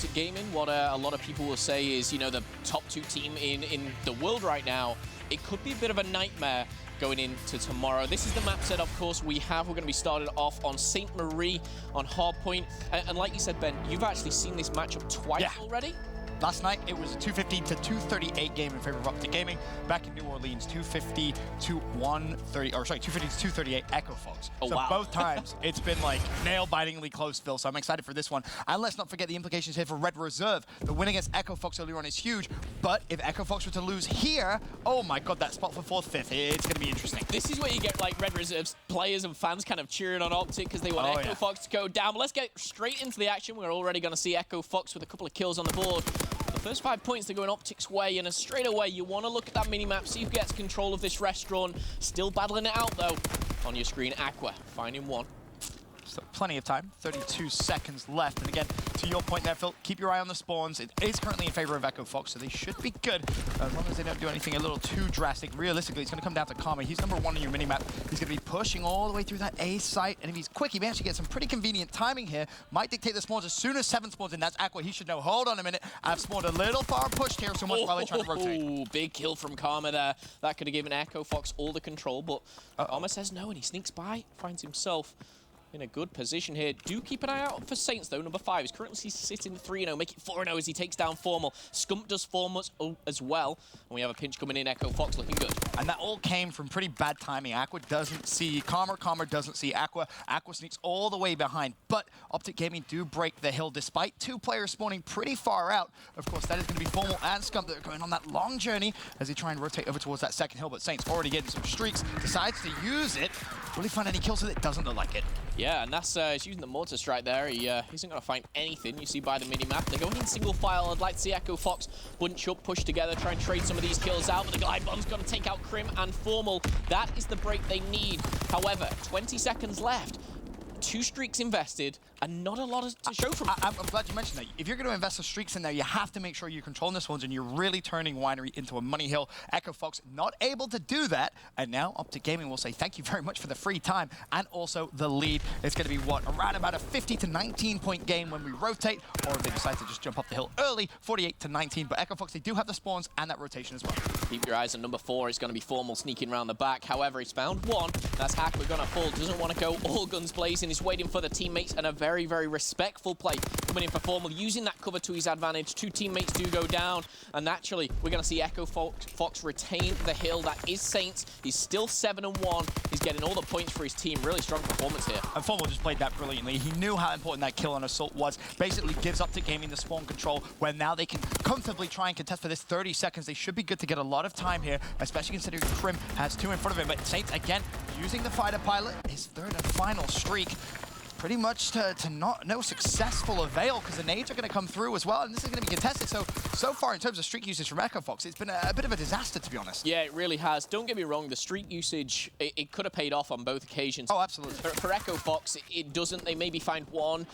Optic Gaming, what a lot of people will say is, you know, the top 2 team in the world right now. It could be a bit of a nightmare going into tomorrow. This is the map set, of course, we have. We're going to be started off on St. Marie on Hardpoint. And like you said, Ben, you've actually seen this matchup twice already. Last night, it was a 250 to 238 game in favor of Optic Gaming. Back in New Orleans, 250 to 130, or sorry, 250 to 238 Echo Fox. Oh, so wow. both times, it's been like nail-bitingly close, Phil. So I'm excited for this one. And let's not forget the implications here for Red Reserve. The win against Echo Fox earlier on is huge. But if Echo Fox were to lose here, oh my God, that spot for 4th, 5th, it's going to be interesting. This is where you get like Red Reserve's players and fans kind of cheering on Optic because they want Echo Fox to go down. But let's get straight into the action. We're already going to see Echo Fox with a couple of kills on the board. The first 5 points, they're going Optic's way, and straight away, you want to look at that minimap, see who gets control of this restaurant. Still battling it out, though. On your screen, Aqua, finding one. So plenty of time, 32 seconds left. And again, to your point there, Phil, keep your eye on the spawns. It is currently in favor of Echo Fox, so they should be good as long as they don't do anything a little too drastic. Realistically, it's going to come down to Karma. He's number 1 on your minimap. He's going to be pushing all the way through that A site, and if he's quick, he may actually get some pretty convenient timing here. Might dictate the spawns as soon as 7 spawns in. That's Aqua. He should know, hold on a minute, I've spawned a little far pushed here so much while they're trying to rotate. Oh, big kill from Karma there. That could have given Echo Fox all the control, but Karma says no, and he sneaks by, finds himself in a good position here. Do keep an eye out for Saints, though. Number 5 is currently sitting 3-0, make it 4-0 as he takes down Formal. Scump does Formal as well. And we have a pinch coming in. Echo Fox looking good. And that all came from pretty bad timing. Aqua doesn't see Karma, Karma doesn't see Aqua. Aqua sneaks all the way behind. But Optic Gaming do break the hill despite 2 players spawning pretty far out. Of course, that is going to be Formal and Scump that are going on that long journey as they try and rotate over towards that second hill. But Saints already getting some streaks, decides to use it. Will he find any kills with it? Doesn't look like it. Yeah, and that's he's using the mortar strike there. He isn't going to find anything, you see by the mini-map. They're going in single file. I'd like to see Echo Fox bunch up, push together, try and trade some of these kills out. But the glide bomb's going to take out Crim and Formal. That is the break they need. However, 20 seconds left. 2 streaks invested, and not a lot to show from it. I'm glad you mentioned that. If you're going to invest the streaks in there, you have to make sure you're controlling this ones, and you're really turning Winery into a money hill. Echo Fox not able to do that, and now Optic Gaming will say thank you very much for the free time, and also the lead. It's going to be, what, around about a 50 to 19 point game when we rotate, or if they decide to just jump up the hill early, 48 to 19. But Echo Fox, they do have the spawns and that rotation as well. Keep your eyes on number 4. It's going to be Formal sneaking around the back. However, he's found one. That's Hack. We're going to fall. Doesn't want to go all guns blazing. He's waiting for the teammates, and a very, very respectful play coming in for Formal, using that cover to his advantage. 2 teammates do go down, and naturally, we're going to see Echo Fox retain the hill. That is Saints. He's still 7-1. He's getting all the points for his team. Really strong performance here. And Formal just played that brilliantly. He knew how important that kill on Assault was. Basically gives Optic Gaming the spawn control, where now they can comfortably try and contest for this 30 seconds. They should be good to get a lot of time here, especially considering Crim has 2 in front of him. But Saints, again, using the fighter pilot, his 3rd and final streak. Pretty much to no successful avail, because the nades are going to come through as well, and this is going to be contested. So far, in terms of streak usage from Echo Fox, it's been a bit of a disaster, to be honest. Yeah, it really has. Don't get me wrong, the streak usage, it could have paid off on both occasions. Oh, absolutely. For Echo Fox, it doesn't. They maybe find 1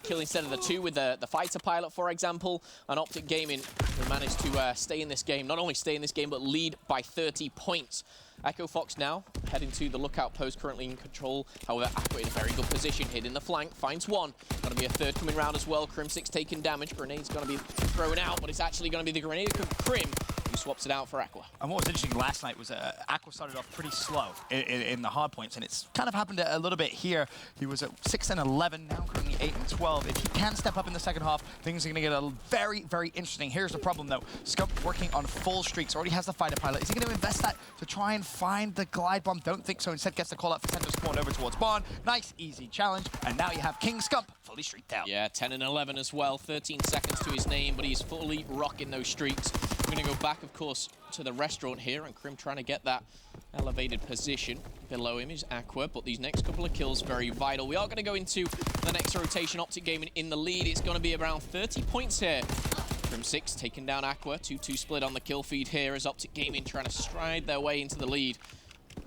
kill instead of the 2 with the fighter pilot, for example. And Optic Gaming will manage to stay in this game. Not only stay in this game, but lead by 30 points. Echo Fox now heading to the lookout post, currently in control. However, Aqua in a very good position, hid in the flank, finds 1. Going to be a 3rd coming round as well. Crim6 taking damage. Grenade's going to be thrown out, but it's actually going to be the grenade of Crim who swaps it out for Aqua. And what was interesting last night was Aqua started off pretty slow in the hard points, and it's kind of happened a little bit here. He was at 6-11, now currently 8-12. If he can step up in the second half, things are going to get very, very interesting. Here's the problem, though. Scump working on full streaks, already has the fighter pilot. Is he going to invest that to try and find the glide bomb? Don't think so. Instead, gets the call out for center spawn over towards Barn. Nice, easy challenge. And now you have King Scump fully streaked out. Yeah, 10-11 as well. 13 seconds to his name, but he's fully rocking those streaks. We're going to go back, of course, to the restaurant here, and Crim trying to get that elevated position. Below him is Aqua, but these next couple of kills very vital. We are going to go into the next rotation. Optic Gaming in the lead. It's going to be around 30 points here. Crim6 taking down Aqua. 2-2 split on the kill feed here as Optic Gaming trying to stride their way into the lead.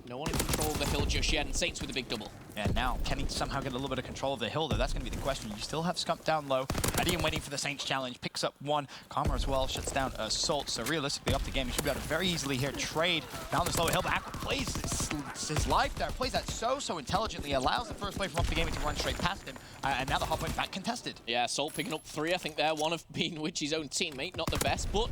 No one in control of the hill just yet, and Saints with a big double. And now, can he somehow get a little bit of control of the hill, though? That's going to be the question. You still have Scump down low. Adian waiting for the Saints challenge. Picks up one. Karma as well shuts down Assault. So realistically, up the game, he should be able to very easily here trade down this low hill. But Aqua plays his life there. Plays that so intelligently. Allows the first play from Up the Gaming to run straight past him. And now the hop went back contested. Yeah, Assault picking up 3, I think there. One of being Witchy's own teammate. Not the best, but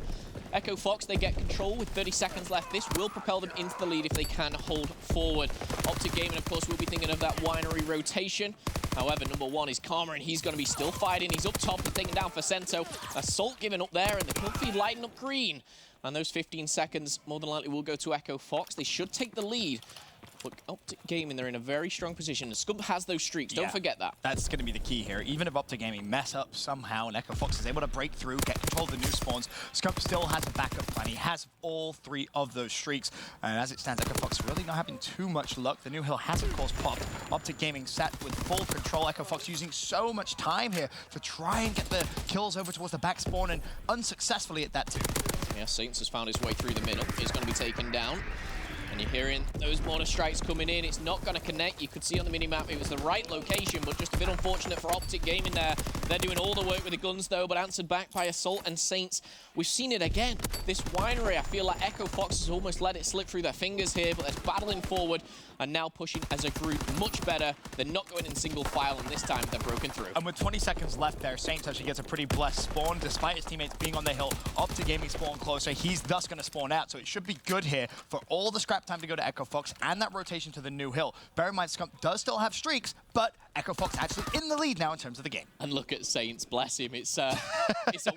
Echo Fox, they get control with 30 seconds left. This will propel them into the lead if they can hold forward. Optic Gaming, of course, will be thinking of that winery rotation. However, number 1 is Karma, and he's going to be still fighting. He's up top and taking down Facento. Assault giving up there, and the kill feed lighting up green. And those 15 seconds more than likely will go to Echo Fox. They should take the lead. Look, Optic Gaming, they're in a very strong position. Scump has those streaks, don't forget that. That's going to be the key here. Even if Optic Gaming mess up somehow and Echo Fox is able to break through, get control of the new spawns, Scump still has a backup plan. He has all 3 of those streaks. And as it stands, Echo Fox really not having too much luck. The new hill has, of course, popped. Optic Gaming sat with full control. Echo Fox using so much time here to try and get the kills over towards the back spawn, and unsuccessfully at that too. Yeah, Saints has found his way through the middle. He's going to be taken down. And you're hearing those mortar strikes coming in. It's not going to connect. You could see on the minimap it was the right location, but just a bit unfortunate for Optic Gaming there. They're doing all the work with the guns, though, but answered back by Assault and Saints. We've seen it again. This winery, I feel like Echo Fox has almost let it slip through their fingers here, but they're battling forward and now pushing as a group much better. They're not going in single file, and this time they're broken through. And with 20 seconds left there, Saints actually gets a pretty blessed spawn. Despite his teammates being on the hill, Optic Gaming spawn closer. He's thus going to spawn out, so it should be good here for all the scrap time to go to Echo Fox and that rotation to the new hill. Bear in mind, Scump does still have streaks, but Echo Fox actually in the lead now in terms of the game. And look at Saints, bless him. It's a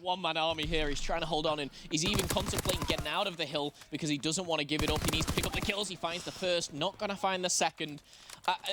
one-man army here. He's trying to hold on, and he's even contemplating getting out of the hill because he doesn't want to give it up. He needs to pick up the kills. He finds the first, not going to find the second.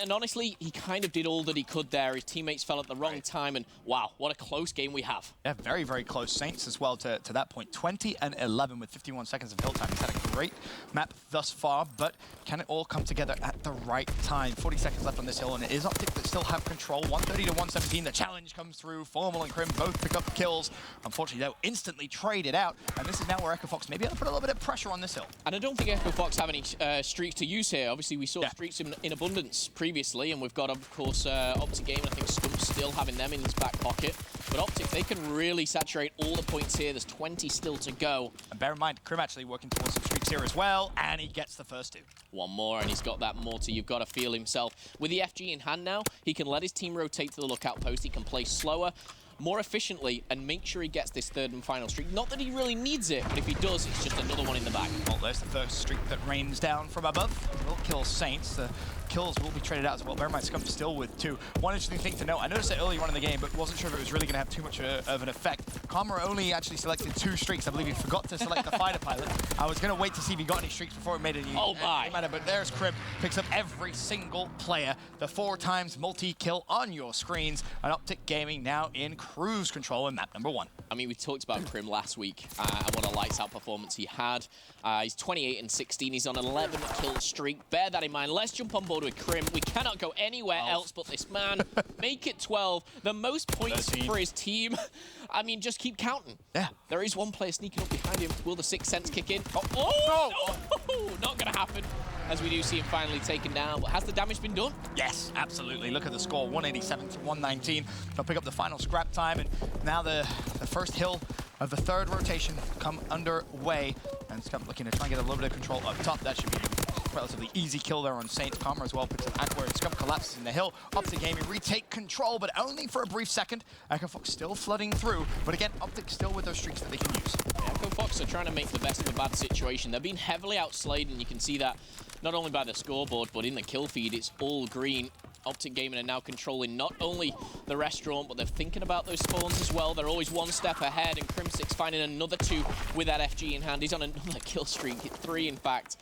And honestly, he kind of did all that he could there. His teammates fell at the wrong time, and wow, what a close game we have. Yeah, very close. Saints as well to that point. 20 and 11 with 51 seconds of hill time. He's had a great map thus far, but can it all come together at the right time? 40 seconds left on this hill, and it is Optic that still have control. 130 to 117. The challenge comes through. Formal and Crim both pick up the kills. Unfortunately, they'll instantly trade it out, and this is now where Echo Fox may be able to put a little bit of pressure on this hill. And I don't think Echo Fox have any streaks to use here. Obviously, we saw streaks in abundance previously, and we've got, of course, Optic Gaming. I think Scump's still having them in his back pocket. But Optic, they can really saturate all the points here. There's 20 still to go. And bear in mind, Crim actually working towards some streaks here as well, and he gets the first 2. One more, and he's got that mortar. You've got to feel himself. With the FG in hand now, he can let his team rotate to the lookout post. He can play slower, more efficiently, and make sure he gets this 3rd and final streak. Not that he really needs it, but if he does, it's just another one in the bag. Well, there's the first streak that rains down from above. Will kill Saints. The kills will be traded out as well. Bear in mind, Scump still with 2. One interesting thing to note, I noticed it earlier on in the game, but wasn't sure if it was really going to have too much of an effect. Karma only actually selected 2 streaks. I believe he forgot to select the fighter pilot. I was going to wait to see if he got any streaks before it made any matter, but there's Crim. Picks up every single player. The 4 times multi-kill on your screens. And Optic Gaming now in cruise control in map number 1. I mean, we talked about Crim last week and what a lights-out performance he had. He's 28 and 16. He's on an 11-kill streak. Bear that in mind. Let's jump on board with Crim. We cannot go anywhere else but this man. Make it 12. The most points 13 for his team. I mean, just keep counting. Yeah. There is one player sneaking up behind him. Will the 6th sense kick in? No! Not going to happen. As we do see him finally taken down. But has the damage been done? Yes, absolutely. Look at the score, 187 to 119. They'll pick up the final scrap time, and now the first hill of the 3rd rotation come underway. And Scump looking to try and get a little bit of control up top. That should be a relatively easy kill there on Saints. Karma as well picks up Aqua, and Scump collapses in the hill. Optic Gaming retake control, but only for a brief second. Echo Fox still flooding through, but again, Optic still with those streaks that they can use. Yeah, Echo Fox are trying to make the best of a bad situation. They're being heavily outslayed, and you can see that not only by the scoreboard, but in the kill feed, it's all green. Optic Gaming are now controlling not only the restaurant, but they're thinking about those spawns as well. They're always one step ahead, and Crim6 finding another 2 with that FG in hand. He's on another kill streak, 3 in fact.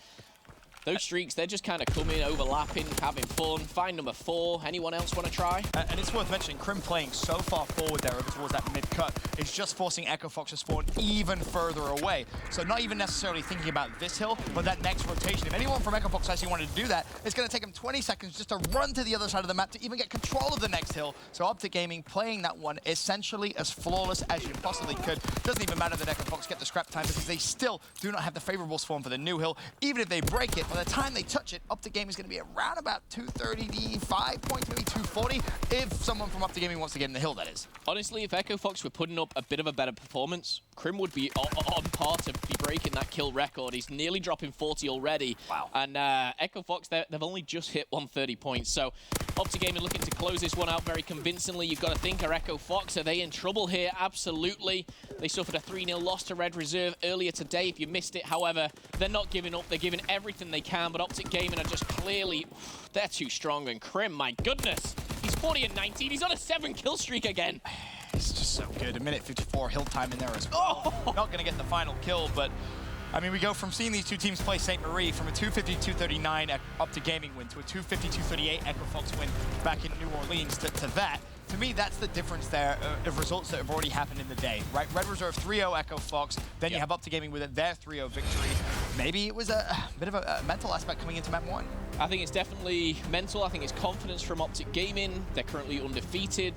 Those streaks, they're just kind of coming, overlapping, having fun. Find number 4. Anyone else want to try? And it's worth mentioning, Crim playing so far forward there over towards that mid-cut is just forcing Echo Fox to spawn even further away. So not even necessarily thinking about this hill, but that next rotation. If anyone from Echo Fox actually wanted to do that, it's going to take him 20 seconds just to run to the other side of the map to even get control of the next hill. So Optic Gaming playing that one essentially as flawless as you possibly could. Doesn't even matter that Echo Fox get the scrap time because they still do not have the favorable spawn for the new hill. Even if they break it, By the time they touch it, Optic Gaming is going to be around about 235 points, maybe 240, if someone from Optic Gaming wants to get in the hill, that is. Honestly, if Echo Fox were putting up a bit of a better performance, Crim would be on par to be breaking that kill record. He's nearly dropping 40 already. Wow. And Echo Fox, they've only just hit 130 points. So Optic Gaming looking to close this one out very convincingly. You've got to think, are Echo Fox, are they in trouble here? Absolutely. They suffered a 3-0 loss to Red Reserve earlier today, if you missed it. However, they're not giving up. They're giving everything they can, but Optic Gaming are just clearly, they're too strong. And Crim, my goodness, he's 40 and 19. He's on a 7-kill streak again. It's just so good. A minute 54 hill time in there as well. Oh. Not going to get the final kill, but I mean, we go from seeing these two teams play St. Marie from a 250-239 Optic Gaming win to a 250-238 Echo Fox win back in New Orleans to that. To me, that's the difference there of results that have already happened in the day, right? Red Reserve 3-0 Echo Fox, then you have Optic Gaming with their 3-0 victory. Maybe it was a bit of a mental aspect coming into map 1. I think it's definitely mental. I think it's confidence from Optic Gaming. They're currently undefeated.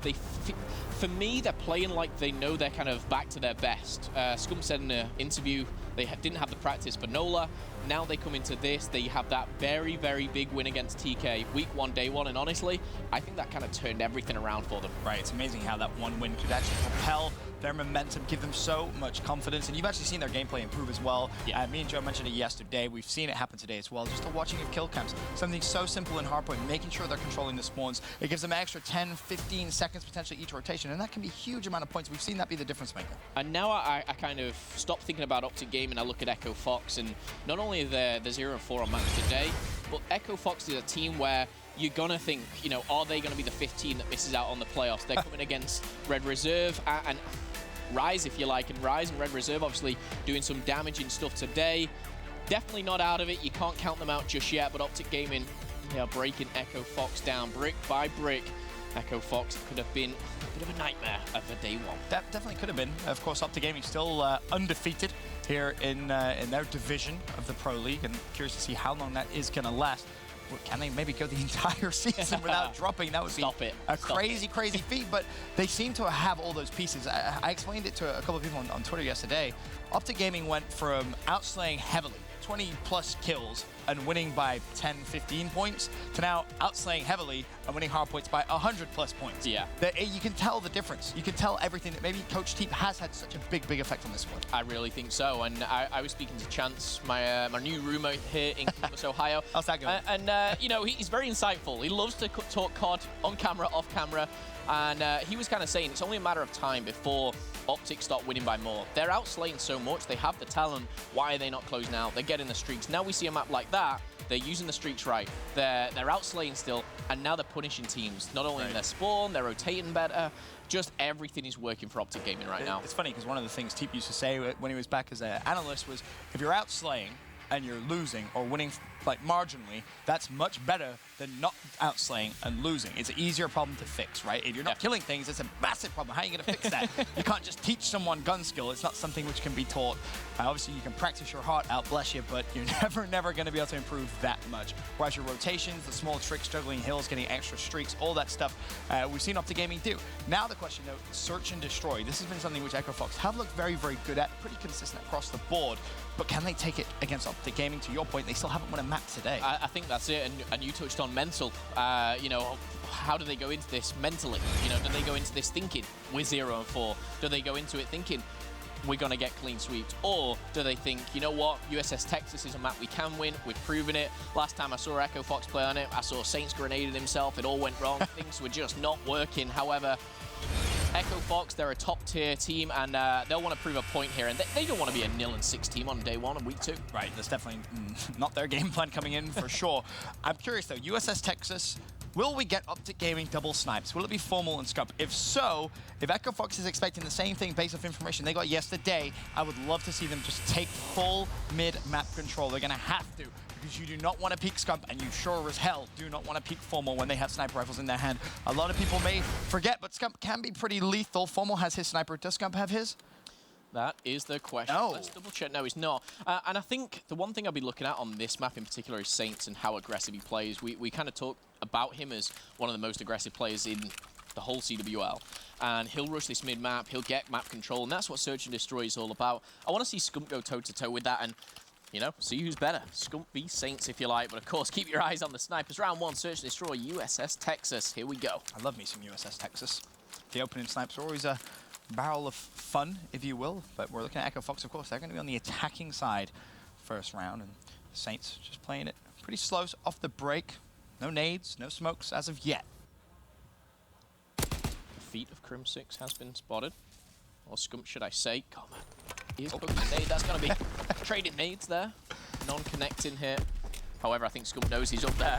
For me, they're playing like they know they're kind of back to their best. Scum said in an interview they didn't have the practice for NOLA. Now they come into this, they have that very, very big win against TK, week 1, day 1, and honestly, I think that kind of turned everything around for them. Right, it's amazing how that one win could actually propel their momentum, give them so much confidence, and you've actually seen their gameplay improve as well. Yeah. Me and Joe mentioned it yesterday. We've seen it happen today as well. Just the watching of kill cams, something so simple in hardpoint, making sure they're controlling the spawns. It gives them an extra 10, 15 seconds potentially each rotation, and that can be a huge amount of points. We've seen that be the difference maker. And now I kind of stop thinking about Optic Gaming. I look at Echo Fox, and not only are they 0-4 on match today, but Echo Fox is a team where you're going to think, you know, are they going to be the 15 that misses out on the playoffs? They're coming against Red Reserve and Rise, if you like, and Rise and Red Reserve obviously doing some damaging stuff today. Definitely not out of it. You can't count them out just yet, but Optic Gaming, they are breaking Echo Fox down brick by brick. Echo Fox could have been a bit of a nightmare for day 1. That definitely could have been. Of course, Optic Gaming still undefeated here in their division of the Pro League, and curious to see how long that is going to last. Can they maybe go the entire season without dropping? That would be a crazy feat, but they seem to have all those pieces. I explained it to a couple of people on Twitter yesterday. Optic Gaming went from outslaying heavily, 20+ kills, and winning by 10, 15 points, to now outslaying heavily and winning hard points by 100+ points. Yeah. You can tell the difference. You can tell everything that maybe Coach Teep has had such a big effect on this one. I really think so. And I was speaking to Chance, my new roommate here in Columbus, Ohio. How's that going? You know, he's very insightful. He loves to talk COD on camera, off camera. And he was kind of saying it's only a matter of time before Optic start winning by more. They're outslaying so much. They have the talent. Why are they not closing out? They're getting the streaks. Now we see a map like that. They're using the streaks right. They're outslaying still, and now they're punishing teams. Not only in their spawn, they're rotating better. Just everything is working for Optic Gaming right now. It's funny because one of the things Teep used to say when he was back as an analyst was, if you're outslaying and you're losing or winning like marginally, that's much better than not outslaying and losing. It's an easier problem to fix, right? If you're not killing things, it's a massive problem. How are you going to fix that? You can't just teach someone gun skill. It's not something which can be taught. Obviously, you can practice your heart out, bless you, but you're never going to be able to improve that much. Whereas your rotations, the small tricks, juggling hills, getting extra streaks, all that stuff, we've seen Optic Gaming do. Now the question, though, search and destroy. This has been something which Echo Fox have looked very, very good at, pretty consistent across the board. But can they take it against Optic Gaming? To your point, they still haven't won a map today. I think that's it, and you touched on mental. You know, how do they go into this mentally? You know, do they go into this thinking we're 0-4? Do they go into it thinking we're going to get clean sweeps? Or do they think, you know what, USS Texas is a map we can win, we've proven it. Last time I saw Echo Fox play on it, I saw Saints grenaded himself, it all went wrong, things were just not working. However, Echo Fox, they're a top-tier team, and they'll want to prove a point here. And they don't want to be a 0-6 team on day 1 of week 2. Right, that's definitely not their game plan coming in, for sure. I'm curious, though, USS Texas, will we get Optic Gaming double snipes? Will it be formal and scrub? If so, if Echo Fox is expecting the same thing based off information they got yesterday, I would love to see them just take full mid-map control. They're going to have to, because you do not want to peek Scump, and you sure as hell do not want to peek Formal when they have sniper rifles in their hand. A lot of people may forget, but Scump can be pretty lethal. Formal has his sniper. Does Scump have his? That is the question. No. Let's double check. No, he's not. And I think the one thing I'll be looking at on this map in particular is Saints and how aggressive he plays. We kind of talk about him as one of the most aggressive players in the whole CWL. And he'll rush this mid-map, he'll get map control, and that's what Search and Destroy is all about. I want to see Scump go toe-to-toe with that, and you know, see who's better. Scump v Saints, if you like. But, of course, keep your eyes on the snipers. Round 1, search and destroy USS Texas. Here we go. I love me some USS Texas. The opening snipes are always a barrel of fun, if you will. But we're looking at Echo Fox, of course. They're going to be on the attacking side first round. And the Saints just playing it pretty slow off the break. No nades, no smokes as of yet. The feet of Crim6 has been spotted. Or Scump, should I say. Come on. He's cooking a nade. That's going to be trading nades there. Non-connecting here. However, I think Scump knows he's up there.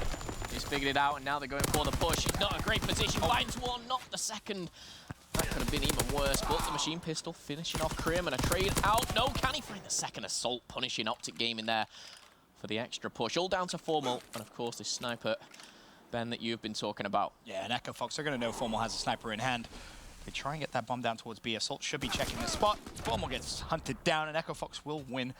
He's figured it out, and now they're going for the push. He's not in a great position. Finds one, not the second. That could have been even worse. But the machine pistol finishing off Crim, and a trade out. No, can he find the second assault? Punishing Optic Gaming there for the extra push. All down to Formal, and of course this sniper, Ben, that you've been talking about. Yeah, and Echo Fox, they're going to know Formal has a sniper in hand. They try and get that bomb down towards B. Assault should be checking the spot. Formal gets hunted down, and Echo Fox will win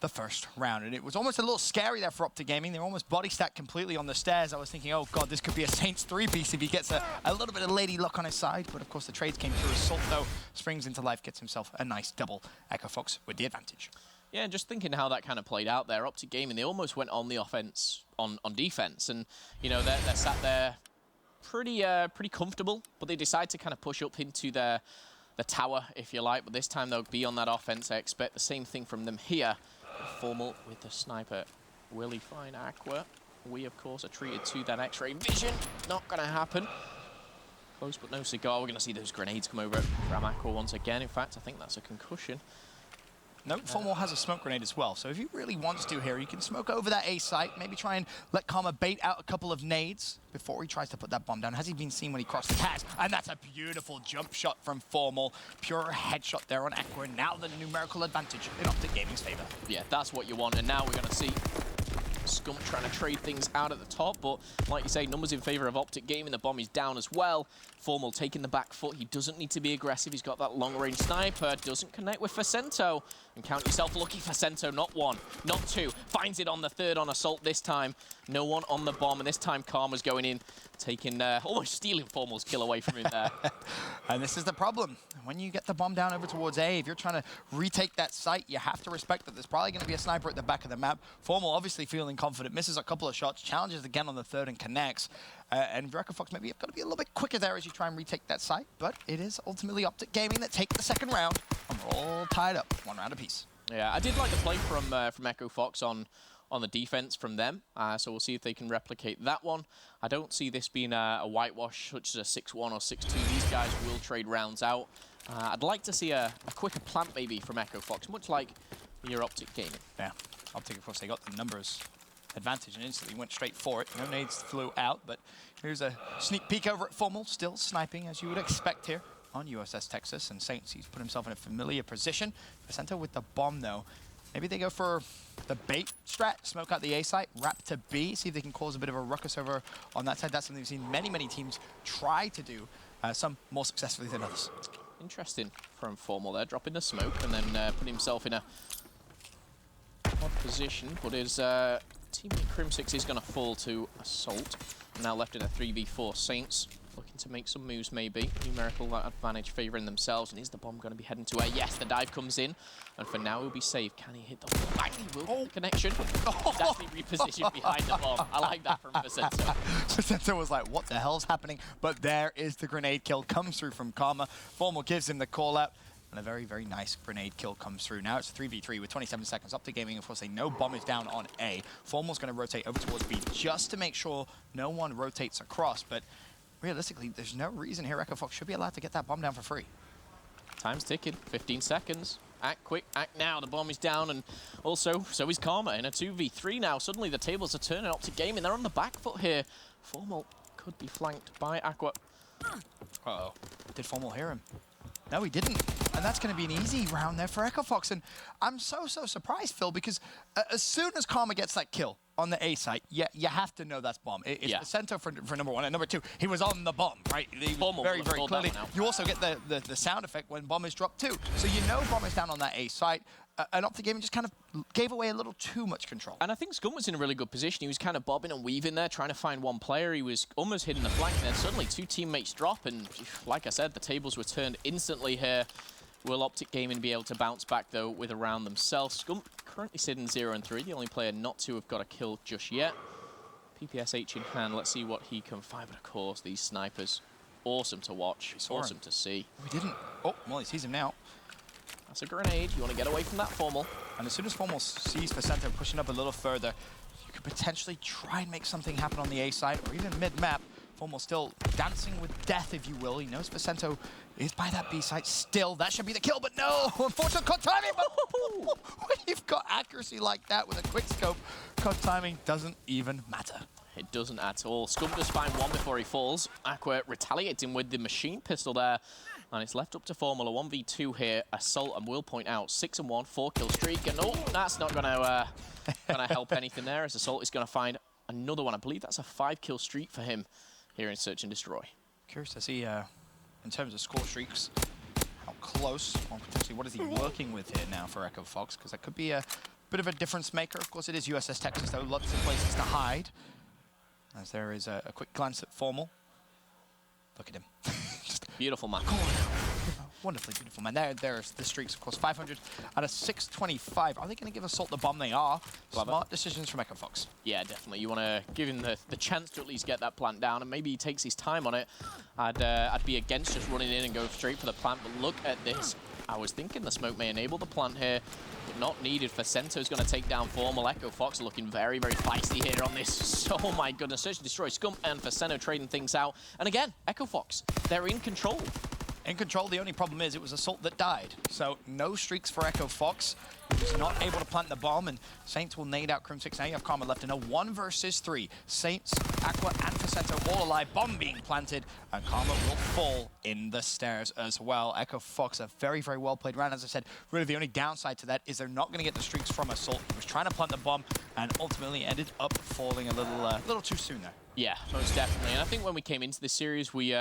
the first round. And it was almost a little scary there for Optic Gaming. They're almost body stacked completely on the stairs. I was thinking, oh god, this could be a Saints 3-piece if he gets a little bit of lady luck on his side. But of course the trades came through. Assault, though, springs into life, gets himself a nice double. Echo Fox with the advantage. Yeah, just thinking how that kind of played out there. Optic Gaming, they almost went on the offense, on defense. And, you know, they're sat there pretty comfortable, but they decide to kind of push up into the tower, if you like. But this time they'll be on that offense. I expect the same thing from them here. Formal with the sniper. Will he find Aqua? We, of course, are treated to that X-ray vision. Not going to happen. Close but no cigar. We're going to see those grenades come over from Aqua once again. In fact, I think that's a concussion. No, Formal has a smoke grenade as well. So if he really wants to here, you can smoke over that A site, maybe try and let Karma bait out a couple of nades before he tries to put that bomb down. Has he been seen when he crosses? He has, and that's a beautiful jump shot from Formal. Pure headshot there on Aqua. Now the numerical advantage in Optic Gaming's favor. Yeah, that's what you want. And now we're going to see Scump trying to trade things out at the top, but like you say, numbers in favor of Optic Gaming. The bomb is down as well. Formal taking the back foot. He doesn't need to be aggressive. He's got that long-range sniper. Doesn't connect with Facento. And count yourself lucky, Facento. Not one, not two. Finds it on the third on assault this time. No one on the bomb, and this time Karma's going in, taking, almost stealing Formal's kill away from him there. And this is the problem. When you get the bomb down over towards A, if you're trying to retake that site, you have to respect that there's probably going to be a sniper at the back of the map. Formal obviously feeling confident, misses a couple of shots, challenges again on the third and connects. And Echo Fox, maybe you've got to be a little bit quicker there as you try and retake that site, but it is ultimately Optic Gaming that take the second round, and we're all tied up, 1 round apiece. Yeah, I did like the play from Echo Fox on the defense from them, so we'll see if they can replicate that one. I don't see this being a whitewash such as a 6-1 or 6-2. These guys will trade rounds out. I'd like to see a quicker plant maybe from Echo Fox, much like your Optic Gaming. Yeah, Optic, of course, they got the numbers advantage and instantly went straight for it. No nades flew out, but here's a sneak peek over at Formal, still sniping as you would expect here on USS Texas. And Saints, he's put himself in a familiar position. Facento with the bomb, though. Maybe they go for the bait strat, smoke out the A site, wrap to B, see if they can cause a bit of a ruckus over on that side. That's something we've seen many, many teams try to do, some more successfully than others. Interesting from Formal there, dropping the smoke and then putting himself in a odd position. But his teammate Crim6 is going to fall to Assault. Now left in a 3v4. Saints looking to make some moves maybe. Numerical advantage favouring themselves. And is the bomb going to be heading to A? Yes, the dive comes in. And for now, he'll be safe. Can he hit the bomb? Bang, he will. Oh. Connection. He's actually repositioned behind the bomb. I like that from Facento. Facento was like, what the hell's happening? But there is the grenade kill. Comes through from Karma. Formal gives him the call out. And a very, very nice grenade kill comes through. Now it's a 3v3 with 27 seconds. Optic Gaming, of course, they know bomb is down on A. Formal's going to rotate over towards B just to make sure no one rotates across. But realistically, there's no reason here Echo Fox should be allowed to get that bomb down for free. Time's ticking. 15 seconds. Act quick, act now. The bomb is down, and also, so is Karma in a 2v3 now. Suddenly the tables are turning. Optic Gaming, they're on the back foot here. Formal could be flanked by Aqua. Uh-oh. Did Formal hear him? No, he didn't. And that's going to be an easy round there for Echo Fox. And I'm so surprised, Phil, because as soon as Karma gets that kill on the A site, you have to know that's bomb. It's the center for number one. And number two, he was on the bomb, right? Very, very clearly. You also get the sound effect when bomb is dropped too. So you know bomb is down on that A site. And Optic Gaming just kind of gave away a little too much control. And I think Scum was in a really good position. He was kind of bobbing and weaving there, trying to find one player. He was almost hitting the flank, and then suddenly two teammates drop. And like I said, the tables were turned instantly here. Will Optic Gaming be able to bounce back, though, with a round themselves? Scum currently sitting 0-3. The only player not to have got a kill just yet. PPSH in hand. Let's see what he can find. But of course, these snipers, awesome to watch. Awesome to see. We didn't. Oh, well, he sees him now. That's a grenade. You want to get away from that Formal. And as soon as Formal sees Facento pushing up a little further, you could potentially try and make something happen on the A side or even mid-map. Formal still dancing with death, if you will. He knows Facento is by that B site still. That should be the kill, but no! Unfortunate cut timing, but when you've got accuracy like that with a quick scope, cut timing doesn't even matter. It doesn't at all. Scump does find one before he falls. Aqua retaliating with the machine pistol there. And it's left up to Formula 1v2 here. Assault, and will point out, 6-1, 4-kill streak. And oh, that's not gonna help anything there, as Assault is gonna find another one. I believe that's a 5-kill streak for him here in Search and Destroy. Curious to see, in terms of score streaks, how close, or potentially what is he working with here now for Echo Fox, because that could be a bit of a difference maker. Of course, it is USS Texas, though, lots of places to hide. As there is a quick glance at Formal. Look at him. Just beautiful man. Wonderfully beautiful man. There's the streaks, of course. 500 out of 625. Are they going to give Assault the bomb? They are. Smart decisions from Echo Fox. Yeah, definitely. You want to give him the chance to at least get that plant down, and maybe he takes his time on it. I'd be against just running in and going straight for the plant, but look at this. I was thinking the smoke may enable the plant here, but not needed. Facento's going to take down Formal. Echo Fox looking very, very feisty here on this. So, oh my goodness. Search and Destroy. Scump and Facento trading things out. And again, Echo Fox, they're in control. In control, the only problem is it was Assault that died. So no streaks for Echo Fox. He was not able to plant the bomb, and Saints will nade out Crim 6. Now you have Karma left in a 1 versus 3. Saints, Aqua, and Facento all alive. Bomb being planted, and Karma will fall in the stairs as well. Echo Fox, a very, very well played round. As I said, really the only downside to that is they're not going to get the streaks from Assault. He was trying to plant the bomb, and ultimately ended up falling a little too soon there. Yeah, most definitely. And I think when we came into this series, we've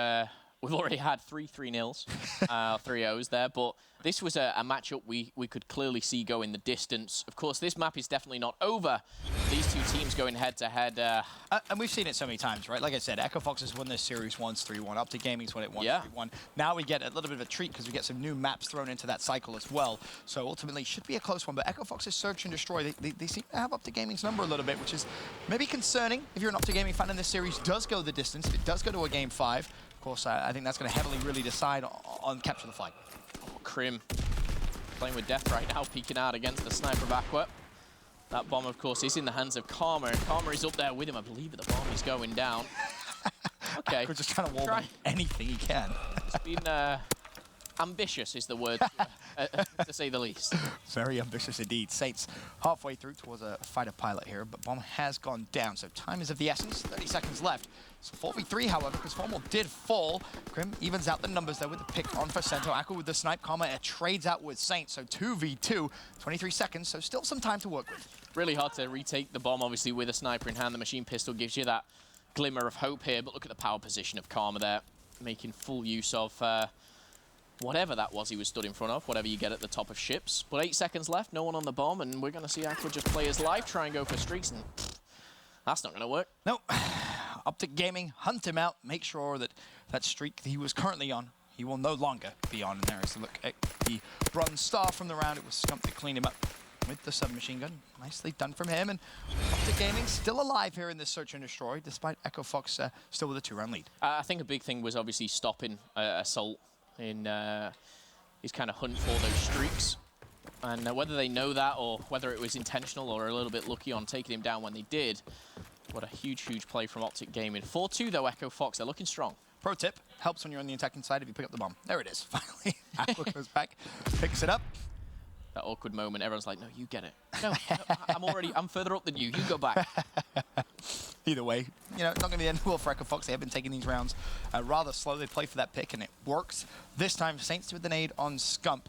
already had 3-0s, 3-0s there, but this was a matchup we could clearly see going the distance. Of course, this map is definitely not over. These two teams going head-to-head. And we've seen it so many times, right? Like I said, Echo Fox has won this series once, 3-1. Optic Gaming's won it once, 3-1. Now we get a little bit of a treat because we get some new maps thrown into that cycle as well. So ultimately, should be a close one. But Echo Fox's Search and Destroy, they seem to have Optic Gaming's number a little bit, which is maybe concerning if you're an Optic Gaming fan and this series does go the distance. If it does go to a Game 5, of course, I think that's going to heavily really decide on capture the flag. Oh, Crim playing with death right now, peeking out against the sniper of Aqua. That bomb, of course, is in the hands of Karma, and Karma is up there with him. I believe the bomb is going down. Okay. We're just trying to wall anything he can. It's been ambitious is the word, to say the least. Very ambitious indeed. Saints halfway through towards a fighter pilot here, but bomb has gone down, so time is of the essence. 30 seconds left. So 4v3, however, because Formal did fall. Crim evens out the numbers there with the pick on Facento. Aqua with the snipe. Karma trades out with Saints, so 2v2, 23 seconds, so still some time to work with. Really hard to retake the bomb, obviously, with a sniper in hand. The machine pistol gives you that glimmer of hope here, but look at the power position of Karma there, making full use of whatever that was he was stood in front of, whatever you get at the top of ships. But 8 seconds left, no one on the bomb, and we're going to see Aqua just play his life, try and go for streaks, and that's not going to work. Nope. Optic Gaming, hunt him out, make sure that that streak he was currently on, he will no longer be on. And there is a look at the bronze star from the round. It was Scump to clean him up with the submachine gun. Nicely done from him. And Optic Gaming still alive here in this Search and Destroy, despite Echo Fox still with a 2-round lead. I think a big thing was obviously stopping Assault in his kind of hunt for those streaks. And whether they know that or whether it was intentional or a little bit lucky on taking him down when they did, what a huge, huge play from Optic Gaming. 4-2 though, Echo Fox, they're looking strong. Pro tip, helps when you're on the attacking side if you pick up the bomb. There it is, finally. Aqua goes back, picks it up. That awkward moment, everyone's like, no, you get it. No, I'm further up than you go back. Either way, you know, not going to be the end of the world for Echo Fox. They have been taking these rounds rather slow. They play for that pick and it works. This time, Saints with the nade on Scump.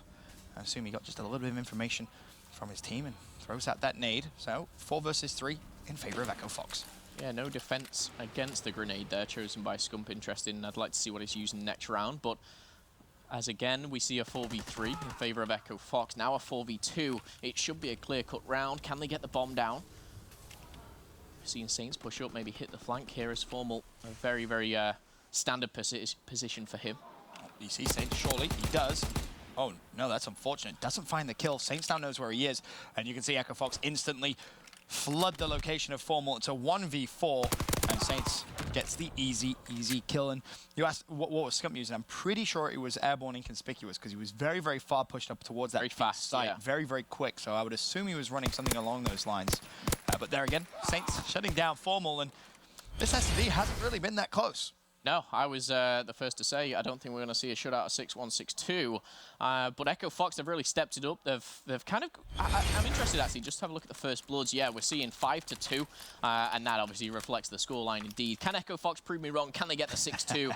I assume he got just a little bit of information from his team and throws out that nade. So 4 versus 3 in favor of Echo Fox. Yeah, no defense against the grenade there, chosen by Scump. Interesting. I'd like to see what he's using next round, but as again, we see a 4v3 in favor of Echo Fox. Now a 4v2. It should be a clear-cut round. Can they get the bomb down? Seeing Saints push up, maybe hit the flank here as Formal. A very, very standard position for him. You see Saints, surely he does. Oh, no, that's unfortunate. Doesn't find the kill. Saints now knows where he is. And you can see Echo Fox instantly flood the location of Formal. It's a 1v4. And Saints gets the easy kill. And you asked what was Scump using. I'm pretty sure it was airborne inconspicuous because he was very, very far pushed up towards that fast site. Yeah. Very, very quick. So I would assume he was running something along those lines. But there again, Saints shutting down Formal. And this SD hasn't really been that close. No, I was the first to say I don't think we're going to see a shutout of 6-1, 6-2. But Echo Fox, they've really stepped it up. They've kind of... I'm interested, actually, just to have a look at the first bloods. Yeah, we're seeing 5-2, and that obviously reflects the scoreline indeed. Can Echo Fox prove me wrong? Can they get the 6-2?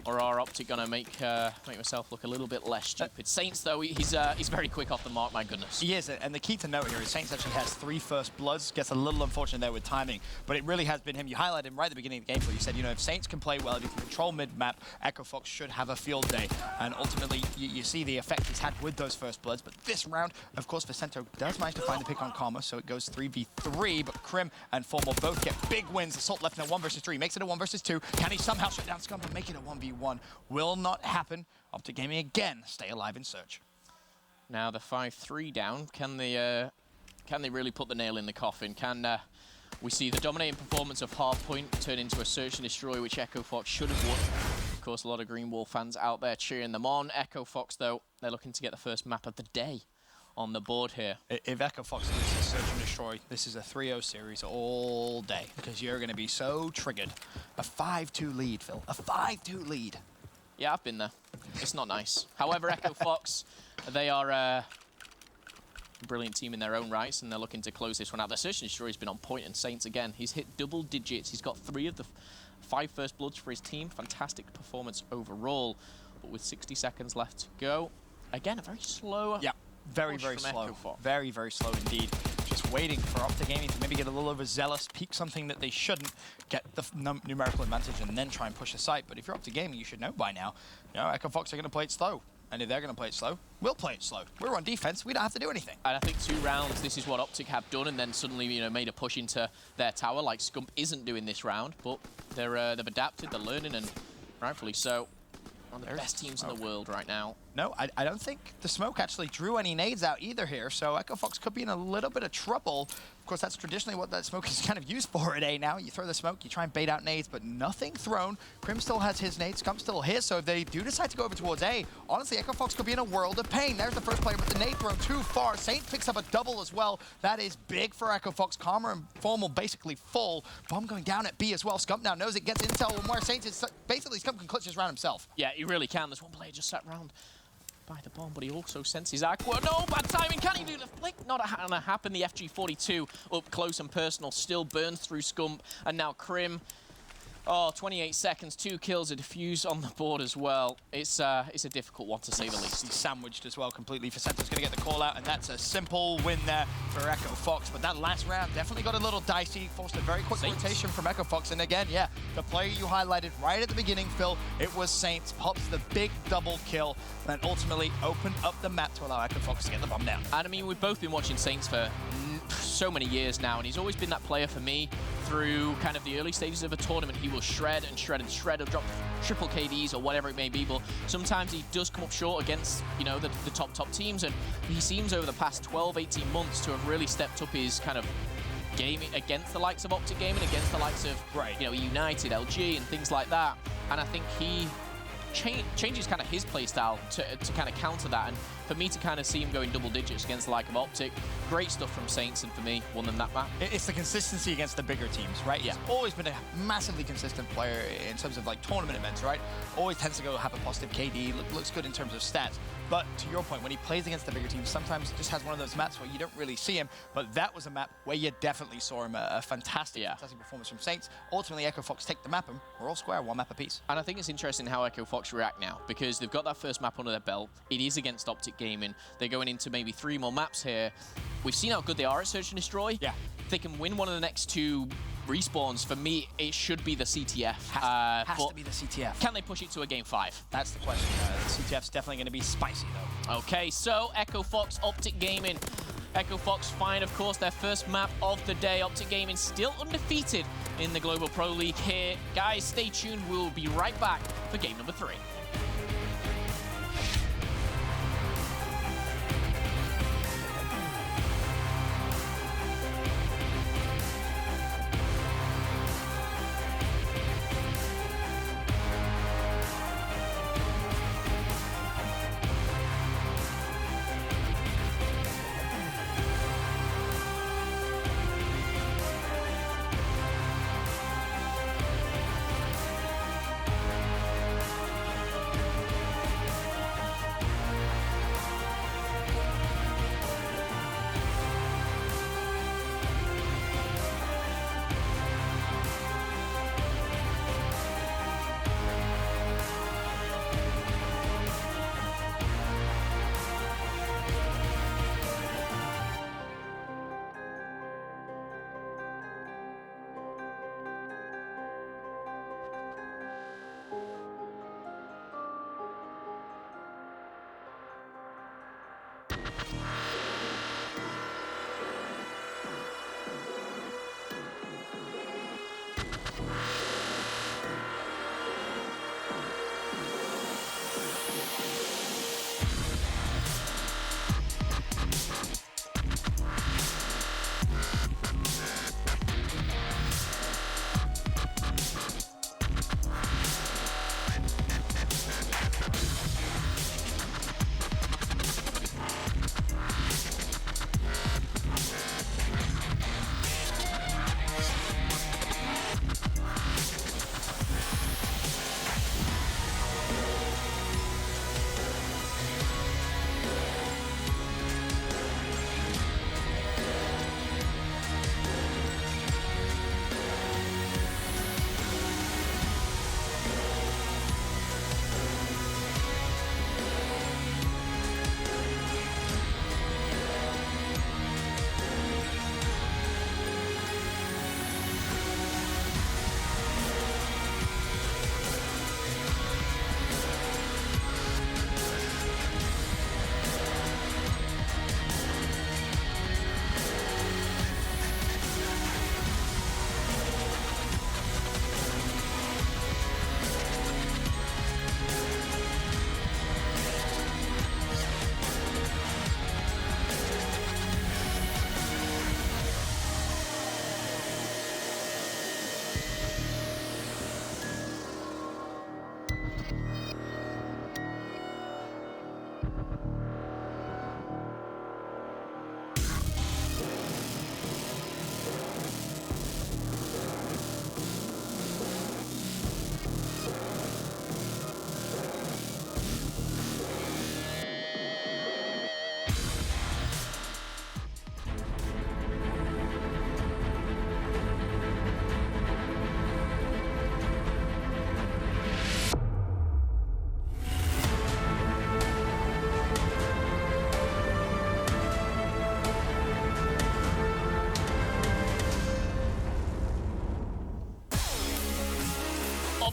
Or are Optic going to make myself look a little bit less stupid? Saints, though, he's very quick off the mark, my goodness. He is, and the key to note here is Saints actually has 3 first bloods. Gets a little unfortunate there with timing, but it really has been him. You highlighted him right at the beginning of the game, where you said, you know, if Saints can play well, if he can control mid-map, Echo Fox should have a field day. And ultimately, you see the effect he's had with those first bloods. But this round, of course, Vicento does manage to find the pick on Karma, so it goes 3v3. But Krim and Formal both get big wins. Assault left in a 1 versus 3. Makes it a 1 versus 2. Can he somehow shut down Scump and make it a 1v1? Will not happen. Optic Gaming again stay alive in search. Now the 5-3 down. Can they really put the nail in the coffin? Can we see the dominating performance of Hardpoint turn into a search and destroy, which Echo Fox should have won? Of course, a lot of Green Wall fans out there cheering them on. Echo Fox, though, they're looking to get the first map of the day on the board here. If Echo Fox loses search and destroy, this is a 3-0 series all day, because you're going to be so triggered. A 5-2 lead, Phil. A 5-2 lead. Yeah, I've been there. It's not nice. However, Echo Fox, they are a brilliant team in their own rights, and they're looking to close this one out. The search and destroy has been on point, and Saints again. He's hit double digits. He's got 3 of the 5 first bloods for his team. Fantastic performance overall. But with 60 seconds left to go, again, a very slow. Yeah, very, very slow. Very, very slow indeed. Just waiting for Optic Gaming to maybe get a little overzealous, peak something that they shouldn't, get the numerical advantage, and then try and push the site. But if you're Optic Gaming, you should know by now. You know, Echo Fox are going to play it slow. And if they're going to play it slow, we'll play it slow. We're on defense. We don't have to do anything. And I think 2 rounds, this is what Optic have done, and then suddenly, you know, made a push into their tower, like Scump isn't doing this round. But they've adapted, they're learning, and rightfully so. One of the best teams in the world right now. No, I don't think the smoke actually drew any nades out either here, so Echo Fox could be in a little bit of trouble. Of course, that's traditionally what that smoke is kind of used for at A now. You throw the smoke, you try and bait out nades, but nothing thrown. Krim still has his nades, Scump still his, so if they do decide to go over towards A, honestly, Echo Fox could be in a world of pain. There's the first player, but the nade thrown too far. Saint picks up a double as well. That is big for Echo Fox. Karma and Formal basically full. Bomb going down at B as well. Scump now knows it, gets intel, and where Saint is, basically Scump can clutch this round himself. Yeah, he really can. There's one player just sat round by the bomb, but he also senses Aqua. No, bad timing. Can he do the flick? Not gonna happen. The FG42 up close and personal still burns through Scump, and now Krim. Oh, 28 seconds, 2 kills, a defuse on the board as well. It's a difficult one to say the least. He's sandwiched as well completely. Vicento's going to get the call out, and that's a simple win there for Echo Fox. But that last round definitely got a little dicey, forced a very quick rotation from Echo Fox. And again, yeah, the player you highlighted right at the beginning, Phil, it was Saints. Pops the big double kill, and ultimately opened up the map to allow Echo Fox to get the bomb down. And I mean, we've both been watching Saints for so many years now, and he's always been that player for me through kind of the early stages of a tournament. He will shred and shred and shred, or drop triple KDs or whatever it may be, but sometimes he does come up short against, you know, the top teams, and he seems over the past 12-18 months to have really stepped up his kind of gaming against the likes of Optic Gaming, against the likes of, you know, United, LG and things like that. And I think he changes kind of his playstyle to kind of counter that, and for me to kind of see him going double digits against the like of Optic, great stuff from Saints, and for me, won them that map. It's the consistency against the bigger teams, right? Yeah. He's always been a massively consistent player in terms of like tournament events, right? Always tends to go have a positive KD, looks good in terms of stats. But to your point, when he plays against the bigger teams, sometimes he just has one of those maps where you don't really see him, but that was a map where you definitely saw him. A fantastic performance from Saints. Ultimately, Echo Fox take the map, and we're all square, 1 map apiece. And I think it's interesting how Echo Fox react now, because they've got that first map under their belt. It is against Optic Gaming. They're going into maybe 3 more maps here. We've seen how good they are at Search and Destroy. Yeah. If they can win one of the next 2 respawns, for me, it should be the CTF. Has to be the CTF. Can they push it to a game 5? That's the question. The CTF's definitely going to be spicy, though. Okay, so Echo Fox, Optic Gaming. Echo Fox find, of course, their first map of the day. Optic Gaming still undefeated in the Global Pro League here. Guys, stay tuned. We'll be right back for game number 3.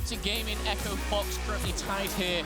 Optic Gaming, Echo Fox currently tied here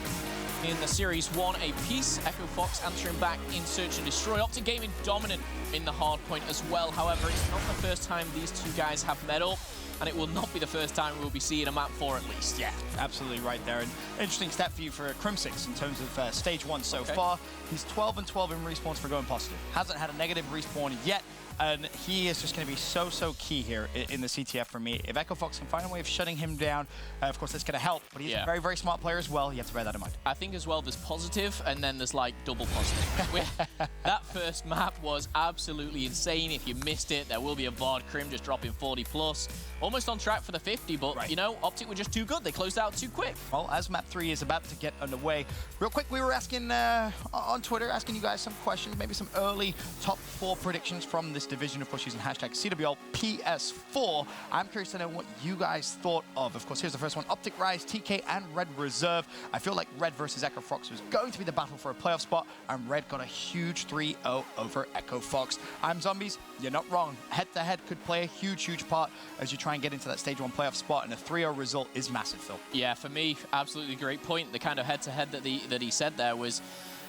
in the Series 1 apiece. Echo Fox answering back in Search and Destroy. Optic Gaming dominant in the hard point as well. However, it's not the first time these two guys have met up, and it will not be the first time we'll be seeing a map 4 at least. Yeah, absolutely right there. And interesting stat for you for Crim6 in terms of stage 1 so far. He's 12 and 12 in respawns for going positive. Hasn't had a negative respawn yet. And he is just going to be so key here in the CTF for me. If Echo Fox can find a way of shutting him down, of course, that's going to help. But he's a very smart player as well. You have to bear that in mind. I think as well there's positive, and then there's like double positive. That first map was absolutely insane. If you missed it, there will be a VOD. Crim just dropping 40 plus. Almost on track for the 50, but you know, Optic were just too good. They closed out too quick. Well, as map 3 is about to get underway, real quick, we were asking on Twitter, asking you guys some questions, maybe some early top 4 predictions from this division, of course, using hashtag CWL PS4. I'm curious to know what you guys thought of. Of course, here's the first one. Optic, Rise, TK, and Red Reserve. I feel like Red versus Echo Fox was going to be the battle for a playoff spot, and Red got a huge 3-0 over Echo Fox. I'm Zombies. You're not wrong. Head-to-head could play a huge part as you try and get into that stage 1 playoff spot, and a 3-0 result is massive, Phil. Yeah, for me, absolutely great point. The kind of head-to-head that he said there was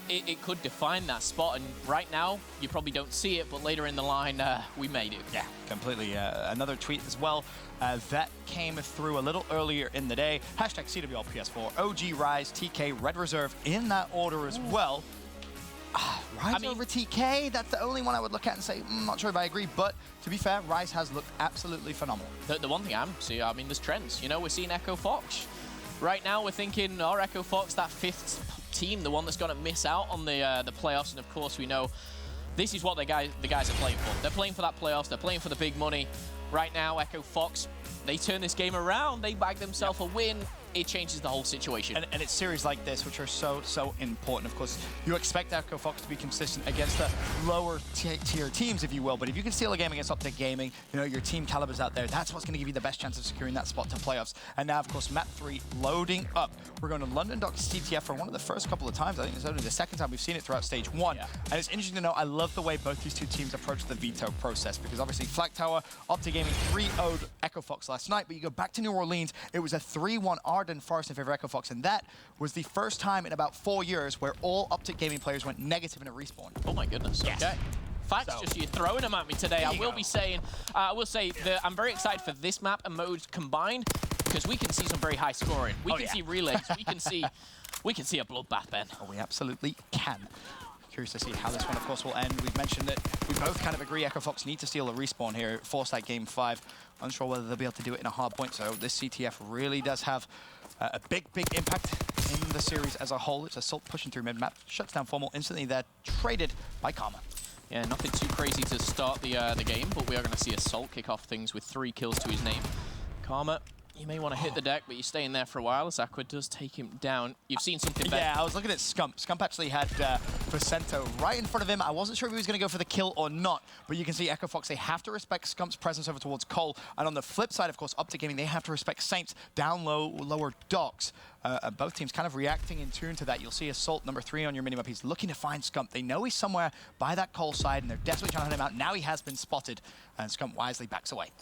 it could define that spot, and right now you probably don't see it, but later in the line we made it. Yeah, completely. Another tweet as well that came through a little earlier in the day. Hashtag CWL PS4, OG, Rise, TK, Red Reserve in that order as well. Rise over TK, that's the only one I would look at and say, not sure if I agree, but to be fair, Rise has looked absolutely phenomenal. The one thing I'm seeing, I mean, there's trends. You know, we're seeing Echo Fox. Right now, we're thinking, oh, Echo Fox, that 5th team, the one that's going to miss out on the playoffs, and of course, we know this is what the guys are playing for. They're playing for that playoffs, they're playing for the big money. Right now, Echo Fox, they turn this game around, they bag themselves a win. It changes the whole situation. And it's series like this, which are so important. Of course, you expect Echo Fox to be consistent against the lower tier teams, if you will. But if you can steal a game against Optic Gaming, you know, your team caliber's out there. That's what's going to give you the best chance of securing that spot to playoffs. And now, of course, map 3 loading up. We're going to London Docks CTF for one of the first couple of times. I think it's only the second time we've seen it throughout stage 1. And it's interesting to know, I love the way both these two teams approach the veto process, because obviously Flag Tower, Optic Gaming 3-0'd Echo Fox last night, but you go back to New Orleans, it was a 3-1 Arden Forest in favor of Echo Fox, and that was the first time in about 4 years where all Optic Gaming players went negative in a respawn. Oh my goodness. Yes. Okay. Facts, just you're throwing them at me today. I will say that I'm very excited for this map and mode combined, because we can see some very high scoring. We can see relays. We can see a bloodbath, Ben. Oh, we absolutely can. Curious to see how this one, of course, will end. We've mentioned that we both kind of agree Echo Fox need to steal a respawn here, force that game 5. Unsure whether they'll be able to do it in a hard point, so this CTF really does have a big impact in the series as a whole. It's Assault pushing through mid-map, shuts down Formal instantly. They're traded by Karma. Yeah, nothing too crazy to start the game, but we are going to see Assault kick off things with 3 kills to his name. Karma, you may want to hit the deck, but you're staying there for a while as Aqua does take him down. You've seen something better. Yeah, I was looking at Scump. Scump actually had Vicento right in front of him. I wasn't sure if he was going to go for the kill or not, but you can see Echo Fox, they have to respect Scump's presence over towards Cole. And on the flip side, of course, Optic Gaming, they have to respect Saints down low, lower docks. Both teams kind of reacting in tune to that. You'll see Assault number 3 on your minimap. He's looking to find Scump. They know he's somewhere by that Cole side, and they're desperately trying to hunt him out. Now he has been spotted, and Scump wisely backs away.